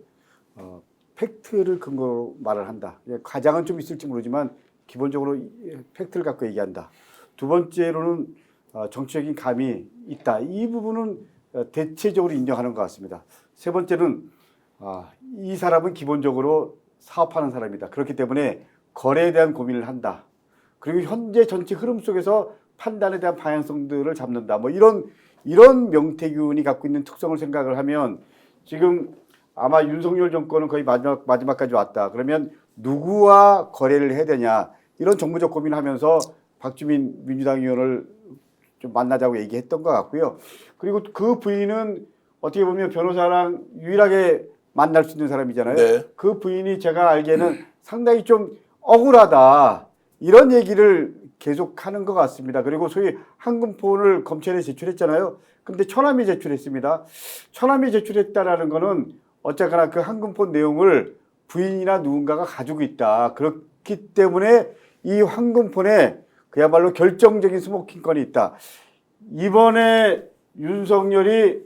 팩트를 근거로 말을 한다. 과장은 좀 있을지 모르지만 기본적으로 팩트를 갖고 얘기한다. 두 번째로는 정치적인 감이 있다. 이 부분은 대체적으로 인정하는 것 같습니다. 세 번째는 이 사람은 기본적으로 사업하는 사람이다. 그렇기 때문에 거래에 대한 고민을 한다. 그리고 현재 정치 흐름 속에서 판단에 대한 방향성들을 잡는다. 뭐 이런 명태균이 갖고 있는 특성을 생각을 하면 지금 아마 윤석열 정권은 거의 마지막까지 왔다. 그러면 누구와 거래를 해야 되냐. 이런 정무적 고민을 하면서 박주민 민주당 의원을 좀 만나자고 얘기했던 것 같고요. 그리고 그 부인은 어떻게 보면 변호사랑 유일하게 만날 수 있는 사람이잖아요. 네. 그 부인이 제가 알기에는 상당히 좀 억울하다. 이런 얘기를 계속 하는 것 같습니다. 그리고 소위 한금폰을 검찰에 제출했잖아요. 근데 처남이 제출했습니다. 처남이 제출했다라는 거는 어쨌거나 그 한금폰 내용을 부인이나 누군가가 가지고 있다. 그렇기 때문에 이 한금폰에 그야말로 결정적인 스모킹건이 있다. 이번에 윤석열이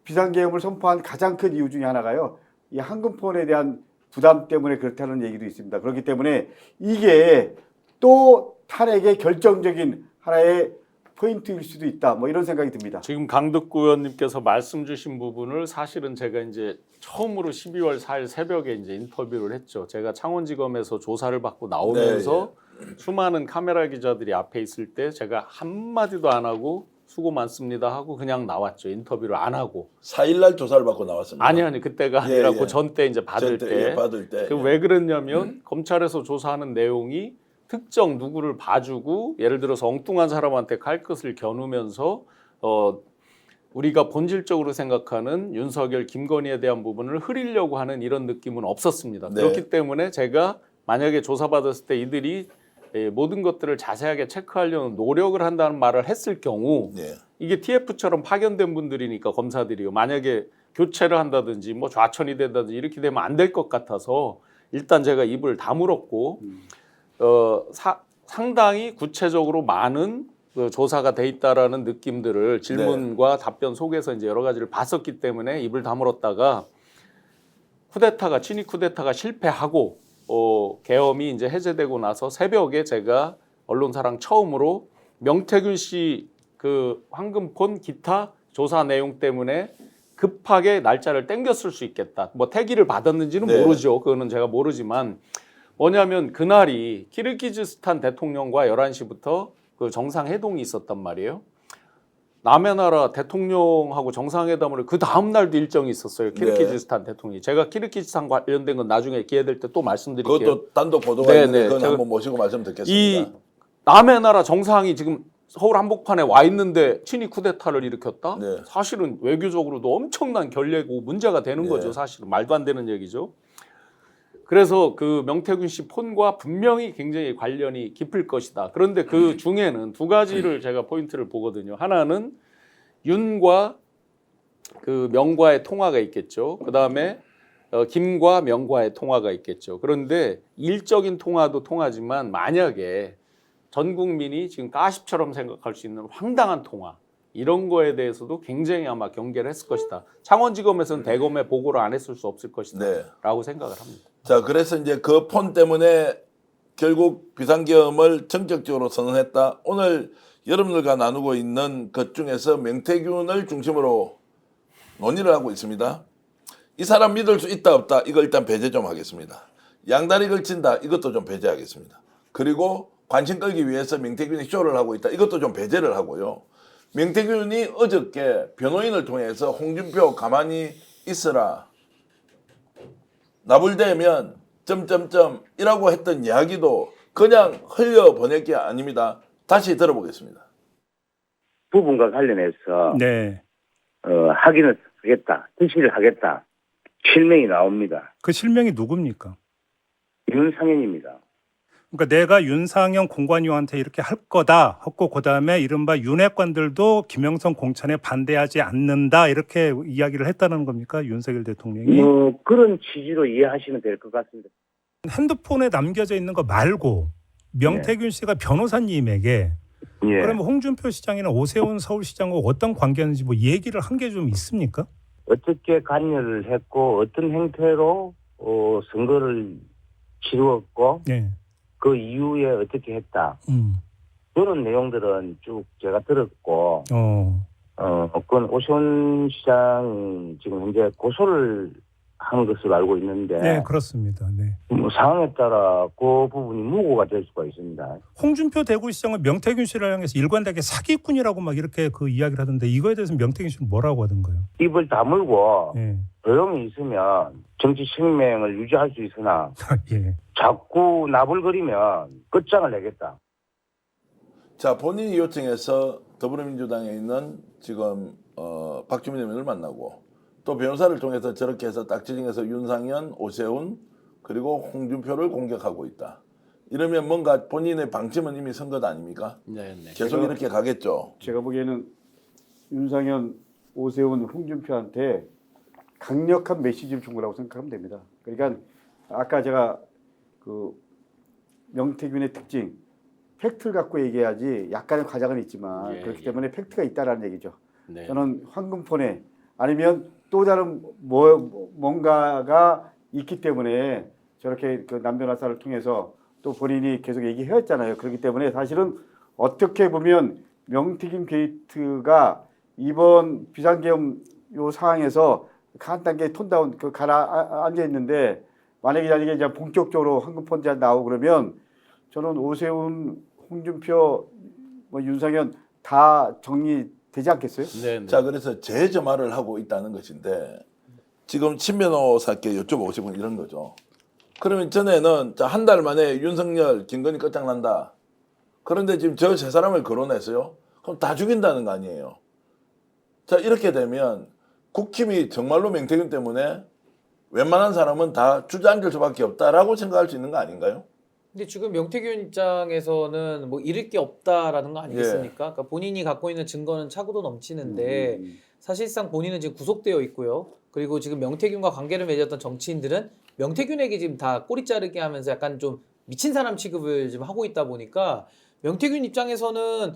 비상계엄을 선포한 가장 큰 이유 중에 하나가요. 이 한금폰에 대한 부담 때문에 그렇다는 얘기도 있습니다. 그렇기 때문에 이게 또 탄핵의 결정적인 하나의 포인트일 수도 있다. 뭐 이런 생각이 듭니다. 지금 강덕구 의원님께서 말씀 주신 부분을 사실은 제가 이제 처음으로 12월 4일 새벽에 이제 인터뷰를 했죠. 제가 창원지검에서 조사를 받고 나오면서 수많은 카메라 기자들이 앞에 있을 때 제가 한마디도 안 하고 수고 많습니다 하고 그냥 나왔죠. 인터뷰를 안 하고. 4일날 조사를 받고 나왔습니다. 아니 그때가 아니라 그 전 때 이제 받을 때. 받을 때. 왜 그랬냐면 검찰에서 조사하는 내용이 특정 누구를 봐주고 예를 들어서 엉뚱한 사람한테 칼끝을 겨누면서 우리가 본질적으로 생각하는 윤석열, 김건희에 대한 부분을 흐리려고 하는 이런 느낌은 없었습니다. 네. 그렇기 때문에 제가 만약에 조사받았을 때 이들이 모든 것들을 자세하게 체크하려는 노력을 한다는 말을 했을 경우 이게 TF처럼 파견된 분들이니까 검사들이요. 만약에 교체를 한다든지 뭐 좌천이 된다든지 이렇게 되면 안 될 것 같아서 일단 제가 입을 다물었고 상당히 구체적으로 많은 그 조사가 돼 있다라는 느낌들을 질문과 답변 속에서 이제 여러 가지를 봤었기 때문에 입을 다물었다가 쿠데타가 친위 쿠데타가 실패하고 계엄이 이제 해제되고 나서 새벽에 제가 언론사랑 처음으로 명태균 씨 그 황금폰 기타 조사 내용 때문에 급하게 날짜를 땡겼을 수 있겠다. 뭐 태기를 받았는지는 모르죠. 그거는 제가 모르지만 뭐냐면 그날이 키르기즈스탄 대통령과 11시부터 그 정상회동이 있었단 말이에요. 남의 나라 대통령하고 정상회담을 그 다음 날도 일정이 있었어요. 키르기즈스탄 대통령이. 제가 키르기즈스탄 관련된 건 나중에 기회 될 때 또 말씀드릴게요. 그것도 단독 보도가 있는데 그건 한번 모시고 말씀 듣겠습니다. 이 남의 나라 정상이 지금 서울 한복판에 와 있는데 친위 쿠데타를 일으켰다? 사실은 외교적으로도 엄청난 결례고 문제가 되는 거죠. 사실은 말도 안 되는 얘기죠. 그래서 그 명태균 씨 폰과 분명히 굉장히 관련이 깊을 것이다. 그런데 그 중에는 두 가지를 제가 포인트를 보거든요. 하나는 윤과 그 명과의 통화가 있겠죠. 그 다음에 김과 명과의 통화가 있겠죠. 그런데 일적인 통화도 통하지만 만약에 전 국민이 지금 가십처럼 생각할 수 있는 황당한 통화 이런 거에 대해서도 굉장히 아마 경계를 했을 것이다. 창원지검에서는 대검에 보고를 안 했을 수 없을 것이다 네. 라고 생각을 합니다. 자, 그래서 이제 그 폰 때문에 결국 비상계엄을 전격적으로 선언했다. 오늘 여러분들과 나누고 있는 것 중에서 명태균을 중심으로 논의를 하고 있습니다. 이 사람 믿을 수 있다 없다 이거 일단 배제 좀 하겠습니다. 양다리 걸친다 이것도 좀 배제하겠습니다. 그리고 관심 끌기 위해서 명태균이 쇼를 하고 있다 이것도 좀 배제를 하고요. 명태균이 어저께 변호인을 통해서 홍준표 가만히 있으라 나불대면 점점점이라고 했던 이야기도 그냥 흘려보낼 게 아닙니다. 다시 들어보겠습니다. 부분과 관련해서 네. 확인을 하겠다, 지시를 하겠다. 실명이 나옵니다. 그 실명이 누굽니까? 윤상현입니다. 그러니까 내가 윤상현 공관위원한테 이렇게 할 거다 하고 그다음에 이른바 윤핵관들도 김영선 공천에 반대하지 않는다 이렇게 이야기를 했다는 겁니까? 윤석열 대통령이? 그런 취지로 이해하시면 될 것 같습니다. 핸드폰에 남겨져 있는 거 말고 명태균 씨가 변호사님에게 예. 그러면 홍준표 시장이나 오세훈 서울시장과 어떤 관계였는지 뭐 얘기를 한 게 좀 있습니까? 어떻게 관여를 했고 어떤 형태로 선거를 치루었고 네. 그 이후에 어떻게 했다. 그런 내용들은 쭉 제가 들었고 그건 오세훈 시장 지금 현재 고소를 한 것으로 알고 있는데 네, 그렇습니다. 네. 상황에 따라 그 부분이 무고가 될 수가 있습니다. 홍준표 대구시장은 명태균 씨를 향해서 일관되게 사기꾼이라고 막 이렇게 그 이야기를 하던데 이거에 대해서 명태균 씨는 뭐라고 하던가요? 입을 다물고 예. 조용히 있으면 정치 생명을 유지할 수 있으나 예. 자꾸 나불거리면 끝장을 내겠다. 자, 본인이 요청해서 더불어민주당에 있는 지금 박주민 의원을 만나고 또 변호사를 통해서 저렇게 해서 딱 지정해서 윤상현, 오세훈 그리고 홍준표를 공격하고 있다. 이러면 뭔가 본인의 방침은 이미 선 것 아닙니까? 네. 계속 이렇게 가겠죠. 제가 보기에는 윤상현, 오세훈, 홍준표한테 강력한 메시지를 준 거라고 생각하면 됩니다. 그러니까 아까 제가 그 명태균의 특징, 팩트를 갖고 얘기해야지 약간의 과장은 있지만 그렇기 때문에 팩트가 있다라는 얘기죠. 네. 저는 황금폰에 아니면 또 다른 뭔가가 있기 때문에 저렇게 그 남변호사를 통해서 또 본인이 계속 얘기해왔잖아요. 그렇기 때문에 사실은 어떻게 보면 명태균 게이트가 이번 비상계엄 요 상황에서 한 단계 톤다운 그 가라앉아 있는데 만약에 이제 본격적으로 황금폰자 나오고 그러면 저는 오세훈, 홍준표, 윤상현 다 정리되지 않겠어요? 네. 자, 그래서 재점화를 하고 있다는 것인데 지금 친 변호사께 여쭤보고 싶은 이런 거죠. 그러면 전에는 한 달 만에 윤석열, 김건희 끝장난다. 그런데 지금 저 세 사람을 거론했어요. 그럼 다 죽인다는 거 아니에요. 자, 이렇게 되면 국힘이 정말로 명태균 때문에 웬만한 사람은 다 주저앉을 수밖에 없다라고 생각할 수 있는 거 아닌가요? 근데 지금 명태균 입장에서는 뭐 잃을 게 없다라는 거 아니겠습니까? 그러니까 본인이 갖고 있는 증거는 차고도 넘치는데 사실상 본인은 지금 구속되어 있고요. 그리고 지금 명태균과 관계를 맺었던 정치인들은 명태균에게 지금 다 꼬리 자르게 하면서 약간 좀 미친 사람 취급을 지금 하고 있다 보니까 명태균 입장에서는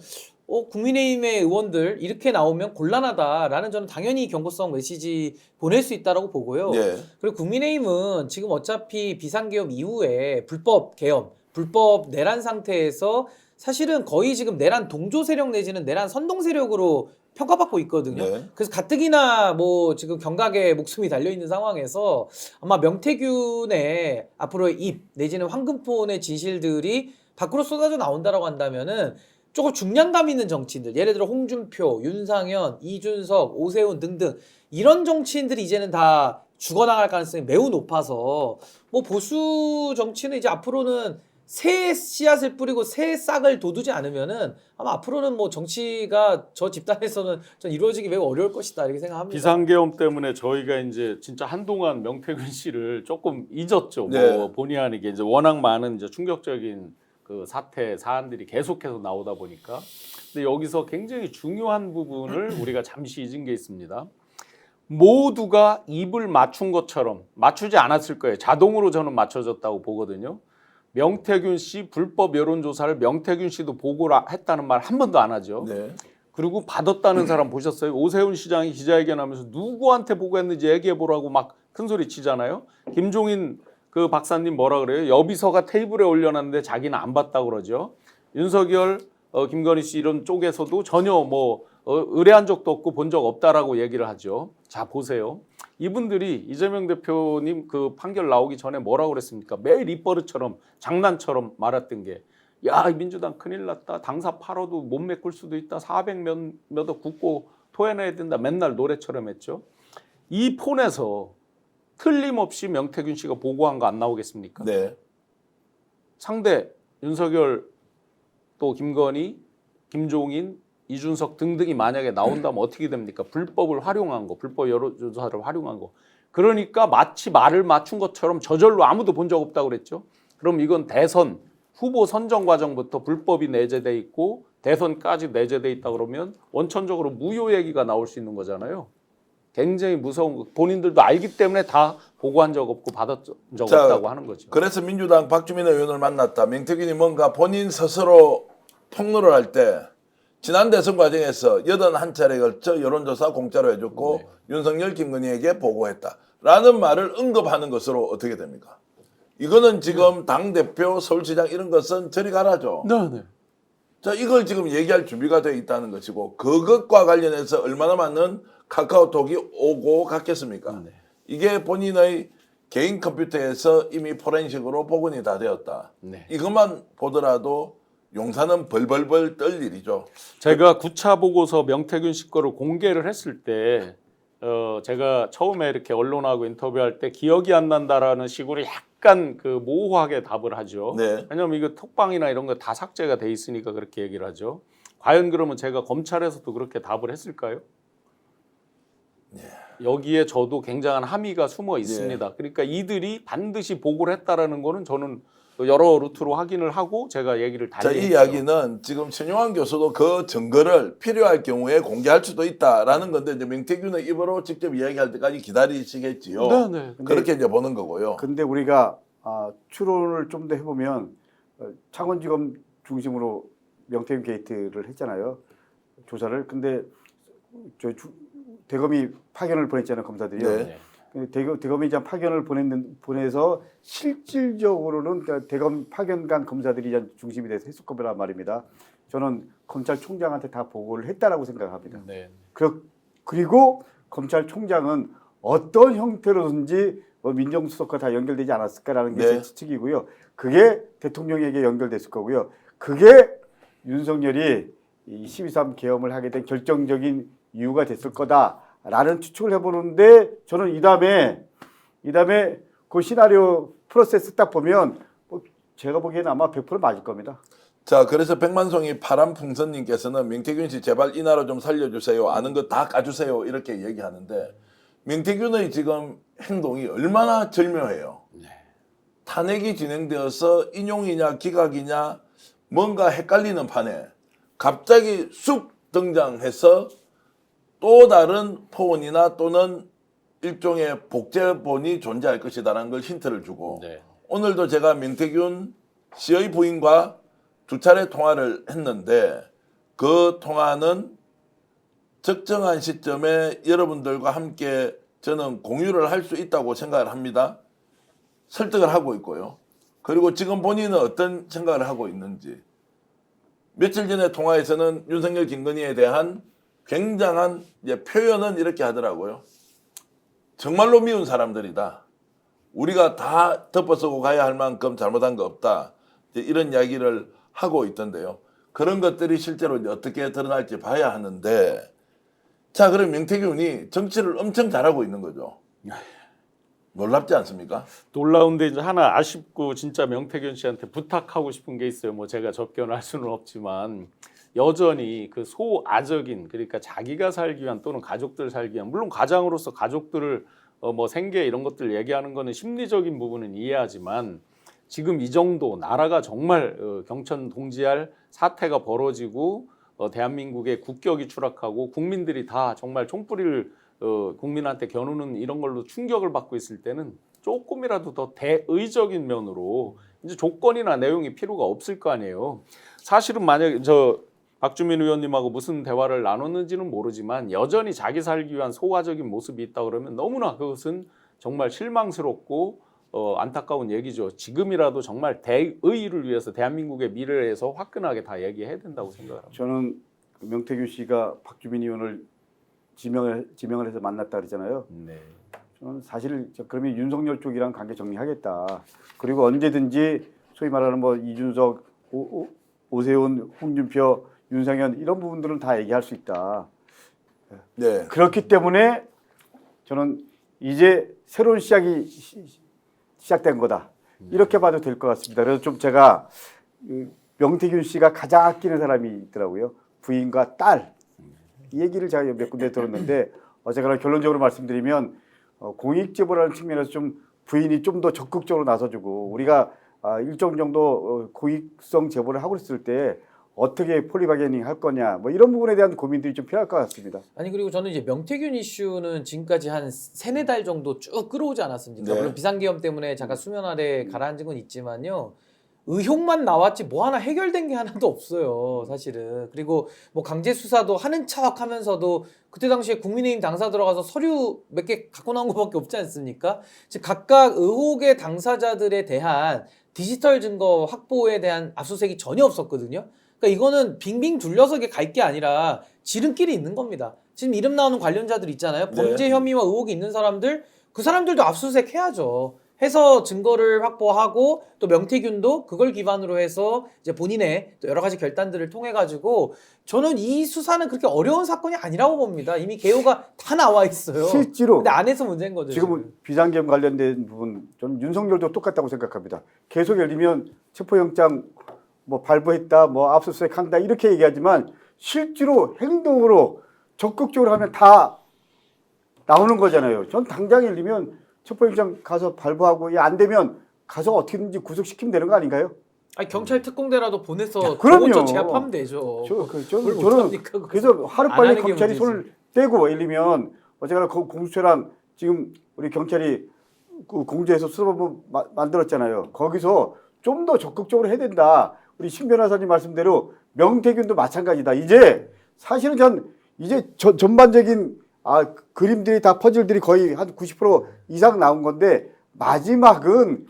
국민의힘의 의원들 이렇게 나오면 곤란하다라는 저는 당연히 경고성 메시지 보낼 수 있다라고 보고요. 예. 그리고 국민의힘은 지금 어차피 비상계엄 이후에 불법 계엄, 불법 내란 상태에서 사실은 거의 지금 내란 동조 세력 내지는 내란 선동 세력으로 평가받고 있거든요. 네. 그래서 가뜩이나 뭐 지금 경각에 목숨이 달려 있는 상황에서 아마 명태균의 앞으로의 입 내지는 황금폰의 진실들이 밖으로 쏟아져 나온다라고 한다면은 조금 중량감 있는 정치인들, 예를 들어 홍준표, 윤상현, 이준석, 오세훈 등등 이런 정치인들이 이제는 다 죽어나갈 가능성이 매우 높아서 뭐 보수 정치는 이제 앞으로는 새 씨앗을 뿌리고 새 싹을 돋우지 않으면은 아마 앞으로는 뭐 정치가 저 집단에서는 좀 이루어지기 매우 어려울 것이다 이렇게 생각합니다. 비상계엄 때문에 저희가 이제 진짜 한동안 명태균 씨를 조금 잊었죠. 네. 뭐 본의 아니게 이제 워낙 많은 이제 충격적인 그 사안들이 계속해서 나오다 보니까. 근데 여기서 굉장히 중요한 부분을 우리가 잠시 잊은 게 있습니다. 모두가 입을 맞춘 것처럼 맞추지 않았을 거예요. 자동으로 저는 맞춰졌다고 보거든요. 명태균 씨 불법 여론조사를 명태균 씨도 보고를 했다는 말 한 번도 안 하죠. 네. 그리고 받았다는 사람 보셨어요? 오세훈 시장이 기자회견하면서 누구한테 보고했는지 얘기해보라고 막 큰소리 치잖아요. 김종인 그 박사님 뭐라 그래요? 여비서가 테이블에 올려놨는데 자기는 안 봤다고 그러죠. 윤석열, 김건희 씨 이런 쪽에서도 전혀 뭐 의뢰한 적도 없고 본 적 없다라고 얘기를 하죠. 자 보세요. 이분들이 이재명 대표님 그 판결 나오기 전에 뭐라고 그랬습니까? 매일 입버릇처럼 장난처럼 말했던 게 야, 민주당 큰일 났다. 당사 팔아도 못 메꿀 수도 있다. 400몇억 굽고 토해내야 된다. 맨날 노래처럼 했죠. 이 폰에서 틀림없이 명태균 씨가 보고한 거 안 나오겠습니까? 네. 상대 윤석열 또 김건희, 김종인, 이준석 등등이 만약에 나온다면 어떻게 됩니까? 불법을 활용한 거, 불법 여론조사를 활용한 거. 그러니까 마치 말을 맞춘 것처럼 저절로 아무도 본 적 없다고 그랬죠. 그럼 이건 대선 후보 선정 과정부터 불법이 내재돼 있고 대선까지 내재돼 있다 그러면 원천적으로 무효 얘기가 나올 수 있는 거잖아요. 굉장히 무서운 거. 본인들도 알기 때문에 다 보고한 적 없고 받았 적 없다고 하는 거죠. 그래서 민주당 박주민 의원을 만났다. 명태균이 뭔가 본인 스스로 폭로를 할 때 지난 대선 과정에서 81차례에 걸쳐 여론조사 공짜로 해줬고 네. 윤석열, 김건희에게 보고했다라는 말을 언급하는 것으로 어떻게 됩니까? 이거는 지금 당대표, 서울시장 이런 것은 저리 가라죠. 네. 자, 이걸 지금 얘기할 준비가 되어 있다는 것이고 그것과 관련해서 얼마나 많은 카카오톡이 오고 갔겠습니까? 네. 이게 본인의 개인 컴퓨터에서 이미 포렌식으로 복원이 다 되었다. 네. 이것만 보더라도 용사는 벌벌벌 떨 일이죠. 제가 9차 보고서 명태균 씨 거를 공개를 했을 때 제가 처음에 이렇게 언론하고 인터뷰할 때 기억이 안 난다라는 식으로 약간 그 모호하게 답을 하죠. 네. 왜냐하면 이거 톡방이나 이런 거 다 삭제가 돼 있으니까 그렇게 얘기를 하죠. 과연 그러면 제가 검찰에서도 그렇게 답을 했을까요? 여기에 저도 굉장한 함의가 숨어 있습니다. 그러니까 이들이 반드시 보고를 했다라는 거는 저는 여러 루트로 확인을 하고 제가 얘기를 자, 달리 이 했죠. 이야기는 지금 천용환 교수도 그 증거를 필요할 경우에 공개할 수도 있다라는 건데 이제 명태균의 입으로 직접 이야기할 때까지 기다리시겠지요. 네. 그렇게 이제 보는 거고요. 근데 우리가 추론을 좀 더 해보면 창원지검 중심으로 명태균 게이트를 했잖아요. 조사를. 근데 대검이 파견을 보냈잖아요. 검사들이요. 네. 대검이 이제 파견을 보내서 실질적으로는 대검 파견간 검사들이 이제 중심이 돼서 했을 거란 말입니다. 저는 검찰총장한테 다 보고를 했다라고 생각합니다. 네. 그리고 검찰총장은 어떤 형태로든지 민정수석과 다 연결되지 않았을까라는 게 제 추측이고요. 그게 대통령에게 연결됐을 거고요. 그게 윤석열이 12.3 계엄을 하게 된 결정적인 이유가 됐을 거다라는 추측을 해보는데 저는 이 다음에 그 시나리오 프로세스 딱 보면 제가 보기에는 아마 100% 맞을 겁니다. 자, 그래서 백만송이 파란풍선님께서는 명태균 씨 제발 이 나라 좀 살려주세요. 아는 거 다 까주세요. 이렇게 얘기하는데 명태균의 지금 행동이 얼마나 절묘해요. 탄핵이 진행되어서 인용이냐 기각이냐 뭔가 헷갈리는 판에 갑자기 쑥 등장해서 또 다른 포원이나 또는 일종의 복제본이 존재할 것이다라는 걸 힌트를 주고 오늘도 제가 명태균 씨의 부인과 2차례 통화를 했는데 그 통화는 적정한 시점에 여러분들과 함께 저는 공유를 할 수 있다고 생각을 합니다. 설득을 하고 있고요. 그리고 지금 본인은 어떤 생각을 하고 있는지. 며칠 전에 통화에서는 윤석열, 김건희에 대한 굉장한 표현은 이렇게 하더라고요. 정말로 미운 사람들이다. 우리가 다 덮어쓰고 가야 할 만큼 잘못한 거 없다. 이런 이야기를 하고 있던데요. 그런 것들이 실제로 이제 어떻게 드러날지 봐야 하는데 자, 그럼 명태균이 정치를 엄청 잘하고 있는 거죠. 놀랍지 않습니까? 놀라운데 이제 하나 아쉽고 진짜 명태균 씨한테 부탁하고 싶은 게 있어요. 뭐 제가 접견할 수는 없지만 여전히 그 소아적인 그러니까 자기가 살기 위한 또는 가족들 살기 위한 물론 가장으로서 가족들을 뭐 생계 이런 것들 얘기하는 거는 심리적인 부분은 이해하지만 지금 이 정도 나라가 정말 경천 동지할 사태가 벌어지고 대한민국의 국격이 추락하고 국민들이 다 정말 총뿌리를 국민한테 겨누는 이런 걸로 충격을 받고 있을 때는 조금이라도 더 대의적인 면으로 이제 조건이나 내용이 필요가 없을 거 아니에요. 사실은 만약에 박주민 의원님하고 무슨 대화를 나눴는지는 모르지만 여전히 자기 살기 위한 소화적인 모습이 있다 그러면 너무나 그것은 정말 실망스럽고 안타까운 얘기죠. 지금이라도 정말 대의를 위해서 대한민국의 미래를 위해서 화끈하게 다 얘기해야 된다고 생각합니다. 저는 명태균 씨가 박주민 의원을 지명을 해서 만났다 그러잖아요. 네. 저는 사실 그러면 윤석열 쪽이랑 관계 정리하겠다. 그리고 언제든지 소위 말하는 뭐 이준석, 오세훈, 홍준표, 윤상현 이런 부분들은 다 얘기할 수 있다. 네. 그렇기 때문에 저는 이제 새로운 시작이 시작된 거다. 이렇게 봐도 될 것 같습니다. 그래서 좀 제가 명태균 씨가 가장 아끼는 사람이 있더라고요. 부인과 딸. 이 얘기를 제가 몇 군데 들었는데 어쨌거나 결론적으로 말씀드리면 공익제보라는 측면에서 좀 부인이 좀 더 적극적으로 나서주고 우리가 일정 정도 공익성 제보를 하고 있을 때 어떻게 폴리바게닝 할 거냐 뭐 이런 부분에 대한 고민들이 좀 필요할 것 같습니다. 아니 그리고 저는 이제 명태균 이슈는 지금까지 한 3-4달 정도 쭉 끌어오지 않았습니까? 네. 물론 비상계엄 때문에 잠깐 수면 아래 가라앉은 건 있지만요. 의혹만 나왔지 뭐 하나 해결된 게 하나도 없어요, 사실은. 그리고 뭐 강제 수사도 하는 척 하면서도 그때 당시에 국민의힘 당사 들어가서 서류 몇 개 갖고 나온 것밖에 없지 않습니까? 즉 각각 의혹의 당사자들에 대한 디지털 증거 확보에 대한 압수수색이 전혀 없었거든요. 그러니까 이거는 빙빙 둘러서 갈 게 아니라 지름길이 있는 겁니다. 지금 이름 나오는 관련자들 있잖아요. 범죄 네. 혐의와 의혹이 있는 사람들, 그 사람들도 압수수색 해야죠. 해서 증거를 확보하고 또 명태균도 그걸 기반으로 해서 이제 본인의 또 여러 가지 결단들을 통해 가지고 저는 이 수사는 그렇게 어려운 사건이 아니라고 봅니다. 이미 개요가 다 나와 있어요. 실제로 근데 안에서 문제인 거죠. 지금 비상계엄 관련된 부분 저는 윤석열도 똑같다고 생각합니다. 계속 예를 들면 체포영장 뭐 발부했다, 뭐 압수수색한다 이렇게 얘기하지만 실제로 행동으로 적극적으로 하면 다 나오는 거잖아요. 전 당장 예를 들면 체포영장 가서 발부하고 안 되면 가서 어떻게든지 구속시키면 되는 거 아닌가요? 아니 경찰 특공대라도 보내서 그럼요. 제압하면 되죠. 저는 그래서 하루빨리 검찰이 손을 떼고 예를 들면 어쨌거나 공수처랑 지금 우리 경찰이 그 공조해서 수사본부 만들었잖아요. 거기서 좀 더 적극적으로 해야 된다. 우리 신 변호사님 말씀대로 명태균도 마찬가지다. 이제 사실은 이제 전반적인 그림들이 다 퍼즐들이 거의 한 90% 이상 나온 건데 마지막은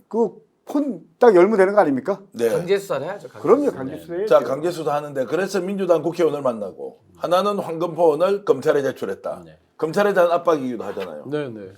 그 폰 딱 열면 되는 거 아닙니까? 네. 강제 수사를 해야죠. 그럼요, 강제 수사해야죠. 자, 강제 수사 하는데 그래서 민주당 국회의원을 만나고 하나는 황금포원을 검찰에 제출했다. 네. 검찰에 대한 압박이기도 하잖아요. 네, 네.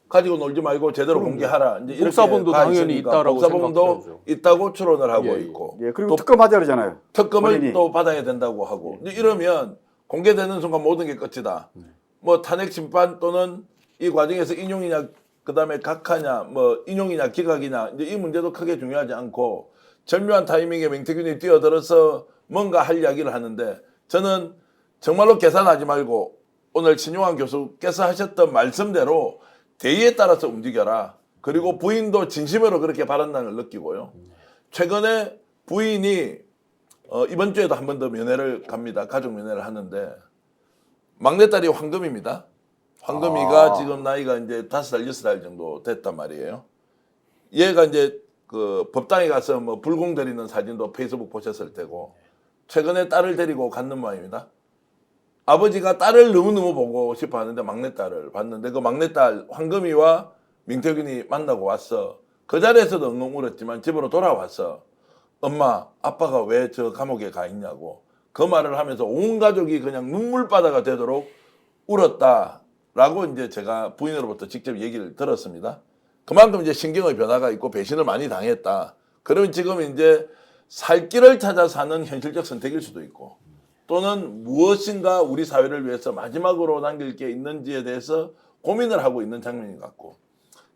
가지고 놀지 말고 제대로 공개하라. 이제 이렇게 복사본도 가 당연히 있으니까 있다라고 복사본도 생각해야죠. 있다고 추론을 하고 예, 예. 있고 예, 그리고 또 특검하자 그러잖아요. 특검을 본인이. 또 받아야 된다고 하고 이제 이러면 공개되는 순간 모든 게 끝이다. 뭐 탄핵 심판 또는 이 과정에서 인용이냐 그다음에 각하냐 뭐 인용이냐 기각이냐 이제 이 문제도 크게 중요하지 않고 절묘한 타이밍에 명태균이 뛰어들어서 뭔가 할 이야기를 하는데 저는 정말로 계산하지 말고 오늘 신용환 교수께서 하셨던 말씀대로 대의에 따라서 움직여라. 그리고 부인도 진심으로 그렇게 바란다는 걸 느끼고요. 최근에 부인이 이번 주에도 한 번 더 면회를 갑니다. 가족 면회를 하는데 막내딸이 황금입니다. 황금이가 지금 나이가 이제 5살, 6살 정도 됐단 말이에요. 얘가 이제 그 법당에 가서 뭐 불공 드리는 사진도 페이스북 보셨을 테고 최근에 딸을 데리고 갔는 모양입니다. 아버지가 딸을 너무너무 보고 싶어 하는데 막내딸을 봤는데 그 막내딸 황금이와 명태균이 만나고 왔어. 그 자리에서도 엉엉 울었지만 집으로 돌아와서 엄마, 아빠가 왜 저 감옥에 가 있냐고 그 말을 하면서 온 가족이 그냥 눈물바다가 되도록 울었다라고 이제 제가 부인으로부터 직접 얘기를 들었습니다. 그만큼 이제 신경의 변화가 있고 배신을 많이 당했다. 그러면 지금 이제 살 길을 찾아 사는 현실적 선택일 수도 있고 또는 무엇인가 우리 사회를 위해서 마지막으로 남길 게 있는지에 대해서 고민을 하고 있는 장면인 것 같고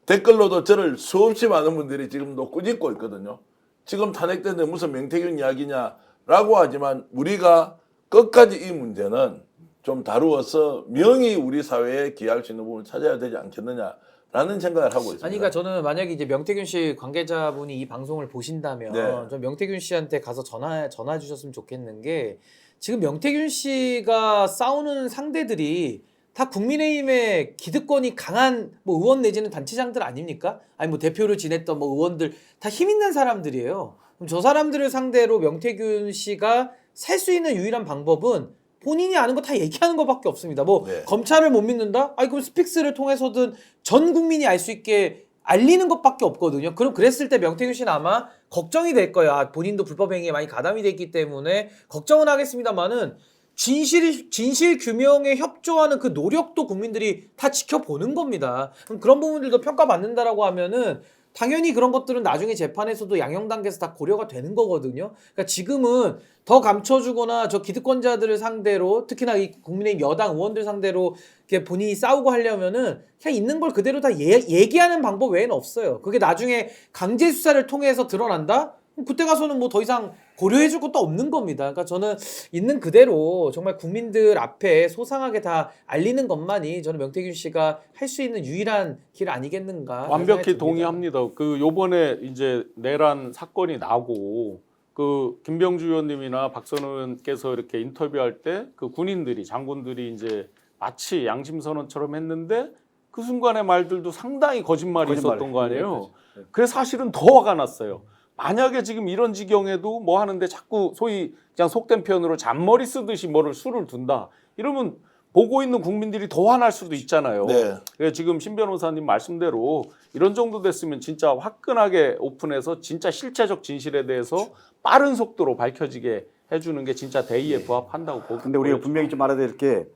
댓글로도 저를 수없이 많은 분들이 지금도 꾸짖고 있거든요. 지금 탄핵되는데 무슨 명태균 이야기냐라고 하지만 우리가 끝까지 이 문제는 좀 다루어서 명히 우리 사회에 기여할 수 있는 부분을 찾아야 되지 않겠느냐라는 생각을 하고 있습니다. 아니, 그러니까 저는 만약에 이제 명태균 씨 관계자분이 이 방송을 보신다면 네. 좀 명태균 씨한테 가서 전화 주셨으면 좋겠는 게 지금 명태균 씨가 싸우는 상대들이 다 국민의힘의 기득권이 강한 뭐 의원 내지는 단체장들 아닙니까? 아니 뭐 대표를 지냈던 뭐 의원들 다 힘 있는 사람들이에요. 그럼 저 사람들을 상대로 명태균 씨가 살 수 있는 유일한 방법은 본인이 아는 거 다 얘기하는 것밖에 없습니다. 뭐 네. 검찰을 못 믿는다? 아니 그럼 스픽스를 통해서든 전 국민이 알 수 있게 알리는 것밖에 없거든요. 그럼 그랬을 때 명태균 씨는 아마 걱정이 될 거야. 아, 본인도 불법 행위에 많이 가담이 됐기 때문에 걱정은 하겠습니다만은 진실 규명에 협조하는 그 노력도 국민들이 다 지켜보는 겁니다. 그럼 그런 부분들도 평가받는다라고 하면은 당연히 그런 것들은 나중에 재판에서도 양형 단계에서 다 고려가 되는 거거든요. 그러니까 지금은 더 감춰주거나 저 기득권자들을 상대로 특히나 이 국민의힘 여당 의원들 상대로 이렇게 본인이 싸우고 하려면은 그냥 있는 걸 그대로 다 얘기하는 방법 외에는 없어요. 그게 나중에 강제 수사를 통해서 드러난다? 그럼 그때 가서는 뭐 더 이상 고려해줄 것도 없는 겁니다. 그러니까 저는 있는 그대로 정말 국민들 앞에 소상하게 다 알리는 것만이 저는 명태균 씨가 할 수 있는 유일한 길 아니겠는가. 완벽히 동의합니다. 그 요번에 이제 내란 사건이 나고 그 김병주 의원님이나 박선호 의원께서 이렇게 인터뷰할 때 그 군인들이 장군들이 이제 마치 양심 선언처럼 했는데 그 순간의 말들도 상당히 거짓말이 있었던 거 아니에요. 그래서 사실은 더 화가 났어요. 만약에 지금 이런 지경에도 뭐 하는데 자꾸 소위 그냥 속된 표현으로 잔머리 쓰듯이 뭐를 수를 둔다. 이러면 보고 있는 국민들이 더 화날 수도 있잖아요. 네. 그래서 지금 신 변호사님 말씀대로 이런 정도 됐으면 진짜 화끈하게 오픈해서 진짜 실체적 진실에 대해서 빠른 속도로 밝혀지게 해주는 게 진짜 대의에 부합한다고 보고. 근데 우리가 분명히 좀 알아야 될 게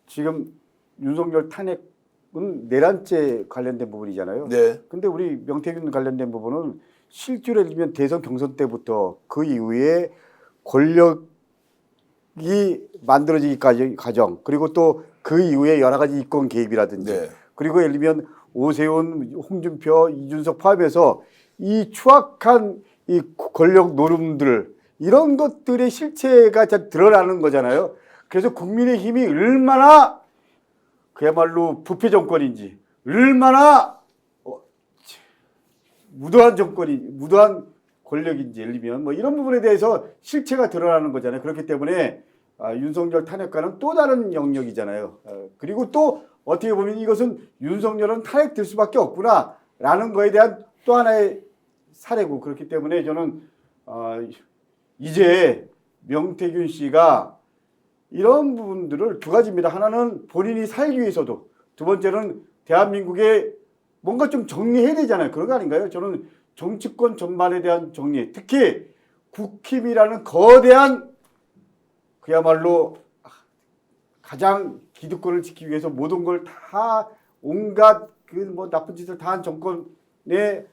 지금 윤석열 탄핵은 내란죄 관련된 부분이잖아요. 네. 근데 우리 명태균 관련된 부분은 실제로 들면 대선 경선 때부터 그 이후에 권력이 만들어지기까지 과정 그리고 또 그 이후에 여러 가지 이권 개입이라든지 네. 그리고 예를 들면 오세훈, 홍준표, 이준석 포함해서 이 추악한 이 권력 노름들 이런 것들의 실체가 잘 드러나는 거잖아요. 그래서 국민의힘이 얼마나 그야말로 부패 정권인지 얼마나 무도한 정권이 무도한 권력인지 예를 들면 뭐 이런 부분에 대해서 실체가 드러나는 거잖아요. 그렇기 때문에 윤석열 탄핵과는 또 다른 영역이잖아요. 그리고 또 어떻게 보면 이것은 윤석열은 탄핵될 수밖에 없구나라는 거에 대한 또 하나의 사례고 그렇기 때문에 저는 이제 명태균 씨가 이런 부분들을 두 가지입니다. 하나는 본인이 살기 위해서도 두 번째는 대한민국의 뭔가 좀 정리해야 되잖아요. 그런 거 아닌가요? 저는 정치권 전반에 대한 정리, 특히 국힘이라는 거대한 그야말로 가장 기득권을 지키기 위해서 모든 걸 다 온갖 그 뭐 나쁜 짓을 다 한 정권의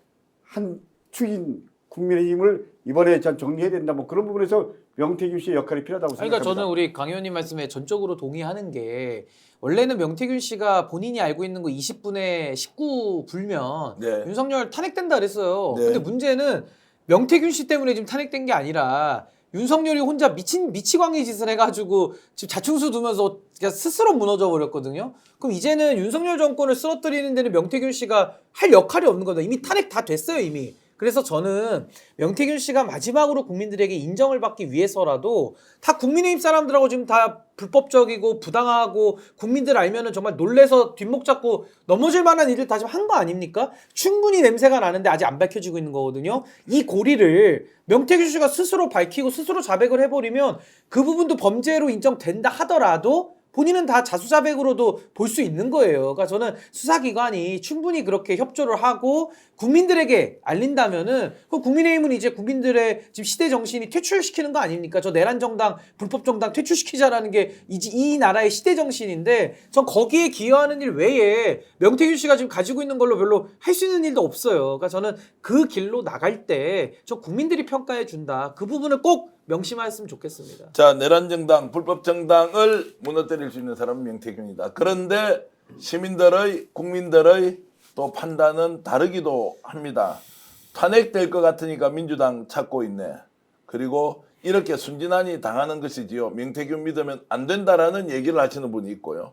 한 축인 국민의힘을 이번에 잘 정리해야 된다. 뭐 그런 부분에서 명태균 씨의 역할이 필요하다고 생각합니다. 그러니까 저는 우리 강 의원님 말씀에 전적으로 동의하는 게 원래는 명태균 씨가 본인이 알고 있는 거 20분에 19 불면 네. 윤석열 탄핵된다 그랬어요. 네. 근데 문제는 명태균 씨 때문에 지금 탄핵된 게 아니라 윤석열이 혼자 미치광이 짓을 해가지고 지금 자충수 두면서 그냥 스스로 무너져 버렸거든요. 그럼 이제는 윤석열 정권을 쓰러뜨리는 데는 명태균 씨가 할 역할이 없는 거다. 이미 탄핵 다 됐어요 이미. 그래서 저는 명태균 씨가 마지막으로 국민들에게 인정을 받기 위해서라도 다 국민의힘 사람들하고 지금 다 불법적이고 부당하고 국민들 알면은 정말 놀래서 뒷목 잡고 넘어질 만한 일을 다 지금 한 거 아닙니까? 충분히 냄새가 나는데 아직 안 밝혀지고 있는 거거든요. 이 고리를 명태균 씨가 스스로 밝히고 스스로 자백을 해버리면 그 부분도 범죄로 인정된다 하더라도 본인은 다 자수자백으로도 볼 수 있는 거예요. 그러니까 저는 수사기관이 충분히 그렇게 협조를 하고 국민들에게 알린다면은 그 국민의힘은 이제 국민들의 지금 시대 정신이 퇴출시키는 거 아닙니까? 저 내란 정당, 불법 정당 퇴출시키자라는 게 이 나라의 시대 정신인데 전 거기에 기여하는 일 외에 명태균 씨가 지금 가지고 있는 걸로 별로 할 수 있는 일도 없어요. 그러니까 저는 그 길로 나갈 때 저 국민들이 평가해 준다. 그 부분을 꼭 명심하셨으면 좋겠습니다. 자, 내란정당, 불법정당을 무너뜨릴 수 있는 사람은 명태균이다. 그런데 시민들의, 국민들의 또 판단은 다르기도 합니다. 탄핵될 것 같으니까 민주당 찾고 있네. 그리고 이렇게 순진하니 당하는 것이지요. 명태균 믿으면 안 된다라는 얘기를 하시는 분이 있고요.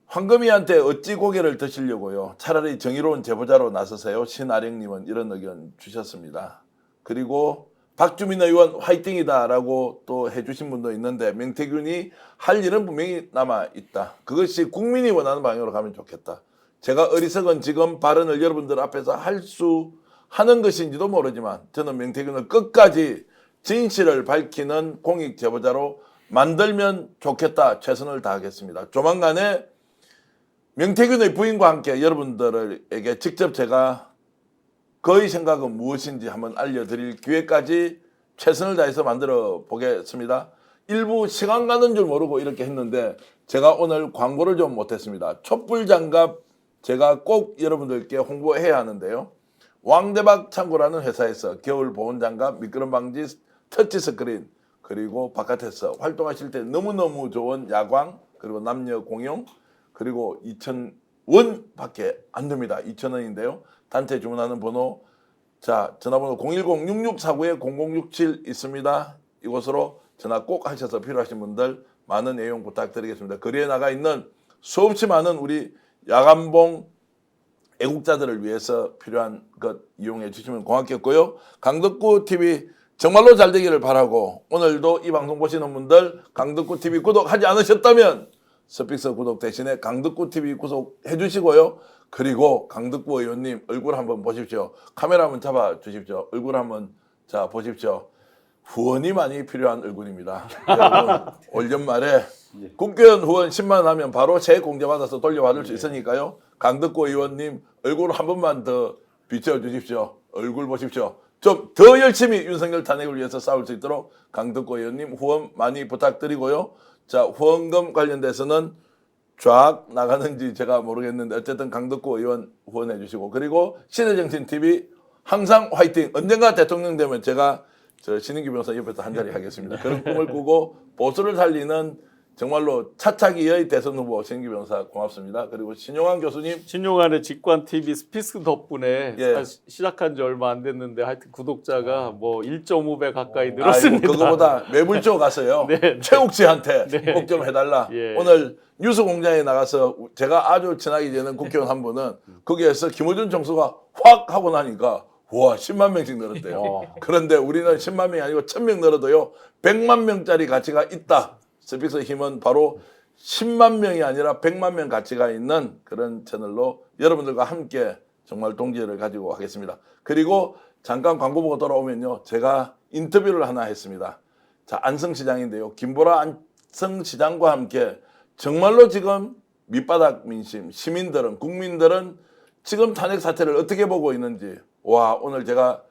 황금이한테 어찌 고개를 드시려고요. 차라리 정의로운 제보자로 나서세요. 신아령님은 이런 의견 주셨습니다. 그리고 박주민 의원 화이팅이다라고 또 해주신 분도 있는데 명태균이 할 일은 분명히 남아있다. 그것이 국민이 원하는 방향으로 가면 좋겠다. 제가 어리석은 지금 발언을 여러분들 앞에서 하는 것인지도 모르지만 저는 명태균을 끝까지 진실을 밝히는 공익 제보자로 만들면 좋겠다. 최선을 다하겠습니다. 조만간에 명태균의 부인과 함께 여러분들에게 직접 제가 그의 생각은 무엇인지 한번 알려드릴 기회까지 최선을 다해서 만들어 보겠습니다. 일부 시간 가는 줄 모르고 이렇게 했는데 제가 오늘 광고를 좀 못했습니다. 촛불장갑 제가 꼭 여러분들께 홍보해야 하는데요. 왕대박 창고라는 회사에서 겨울 보온장갑, 미끄럼 방지 터치스크린, 그리고 바깥에서 활동하실 때 너무너무 좋은 야광, 그리고 남녀 공용, 그리고 2,000원밖에 안 됩니다. 2,000원인데요. 단체 주문하는 번호, 자, 전화번호 010-6649-0067 있습니다. 이곳으로 전화 꼭 하셔서 필요하신 분들 많은 애용 부탁드리겠습니다. 거리에 나가 있는 수없이 많은 우리 야간봉 애국자들을 위해서 필요한 것 이용해 주시면 고맙겠고요. 강덕구TV 정말로 잘 되기를 바라고, 오늘도 이 방송 보시는 분들 강덕구TV 구독하지 않으셨다면 스픽스 구독 대신에 강덕구TV 구독해 주시고요. 그리고 강덕구 의원님 얼굴 한번 보십시오. 카메라 한번 잡아 주십시오. 얼굴 한번 자 보십시오. 후원이 많이 필요한 얼굴입니다. 여러분, 올 연말에 국회의원 후원 10만 원 하면 바로 새 공제 받아서 돌려받을 수 있으니까요. 강덕구 의원님 얼굴 한 번만 더 비춰주십시오. 얼굴 보십시오. 좀 더 열심히 윤석열 탄핵을 위해서 싸울 수 있도록 강덕구 의원님 후원 많이 부탁드리고요. 자, 후원금 관련돼서는 쫙 나가는지 제가 모르겠는데 어쨌든 강덕구 의원 후원해 주시고, 그리고 시대정신TV 항상 화이팅. 언젠가 대통령 되면 제가 저 신인규 변호사 옆에서 한 자리 하겠습니다. 그런 꿈을 꾸고 보수를 살리는 정말로 차차기의 대선 후보 신인규 변호사 고맙습니다. 그리고 신용환 교수님, 신용환의 직관TV 스피스 덕분에 예. 시작한 지 얼마 안 됐는데 하여튼 구독자가 뭐 1.5배 가까이 늘었습니다. 그거보다 매불쇼 가서요. 네. 최욱 씨한테 네. 꼭 좀 해달라. 예. 오늘 뉴스 공장에 나가서 제가 아주 친하게 지내는 국회의원 한 분은 거기에서 김어준 총수가 확 하고 나니까 와 10만 명씩 늘었대요. 그런데 우리는 10만 명이 아니고 1000명 늘어도요 100만 명짜리 가치가 있다. 스픽스 힘은 바로 10만 명이 아니라 100만 명 가치가 있는 그런 채널로 여러분들과 함께 정말 동지를 가지고 하겠습니다. 그리고 잠깐 광고 보고 돌아오면요. 제가 인터뷰를 하나 했습니다. 자, 안성시장인데요. 김보라 안성시장과 함께 정말로 지금 밑바닥 민심, 시민들은, 국민들은 지금 탄핵 사태를 어떻게 보고 있는지, 와, 오늘 제가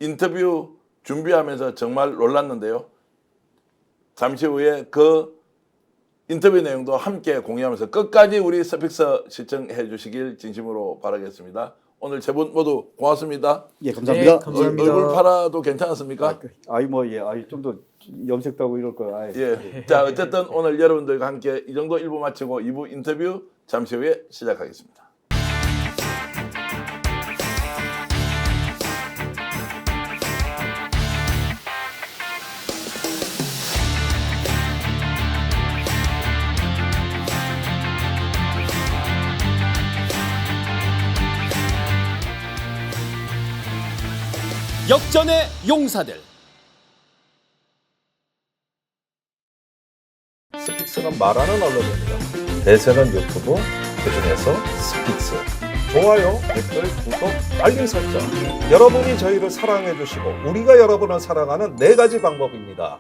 인터뷰 준비하면서 정말 놀랐는데요. 잠시 후에 그 인터뷰 내용도 함께 공유하면서 끝까지 우리 스픽스 시청해 주시길 진심으로 바라겠습니다. 오늘 세 분 모두 고맙습니다. 예, 감사합니다. 네, 감사합니다. 얼굴 팔아도 괜찮았습니까? 좀 더 염색도 하고 이럴 거야. 예. 자, 어쨌든 오늘 여러분들과 함께 이 정도 1부 마치고 2부 인터뷰 잠시 후에 시작하겠습니다. 역전의 용사들. 스픽스는 말하는 언론입니다. 대세는 유튜브, 그중에서 스픽스. 좋아요, 댓글, 구독, 알림 설정. 여러분이 저희를 사랑해 주시고 우리가 여러분을 사랑하는 4가지 방법입니다.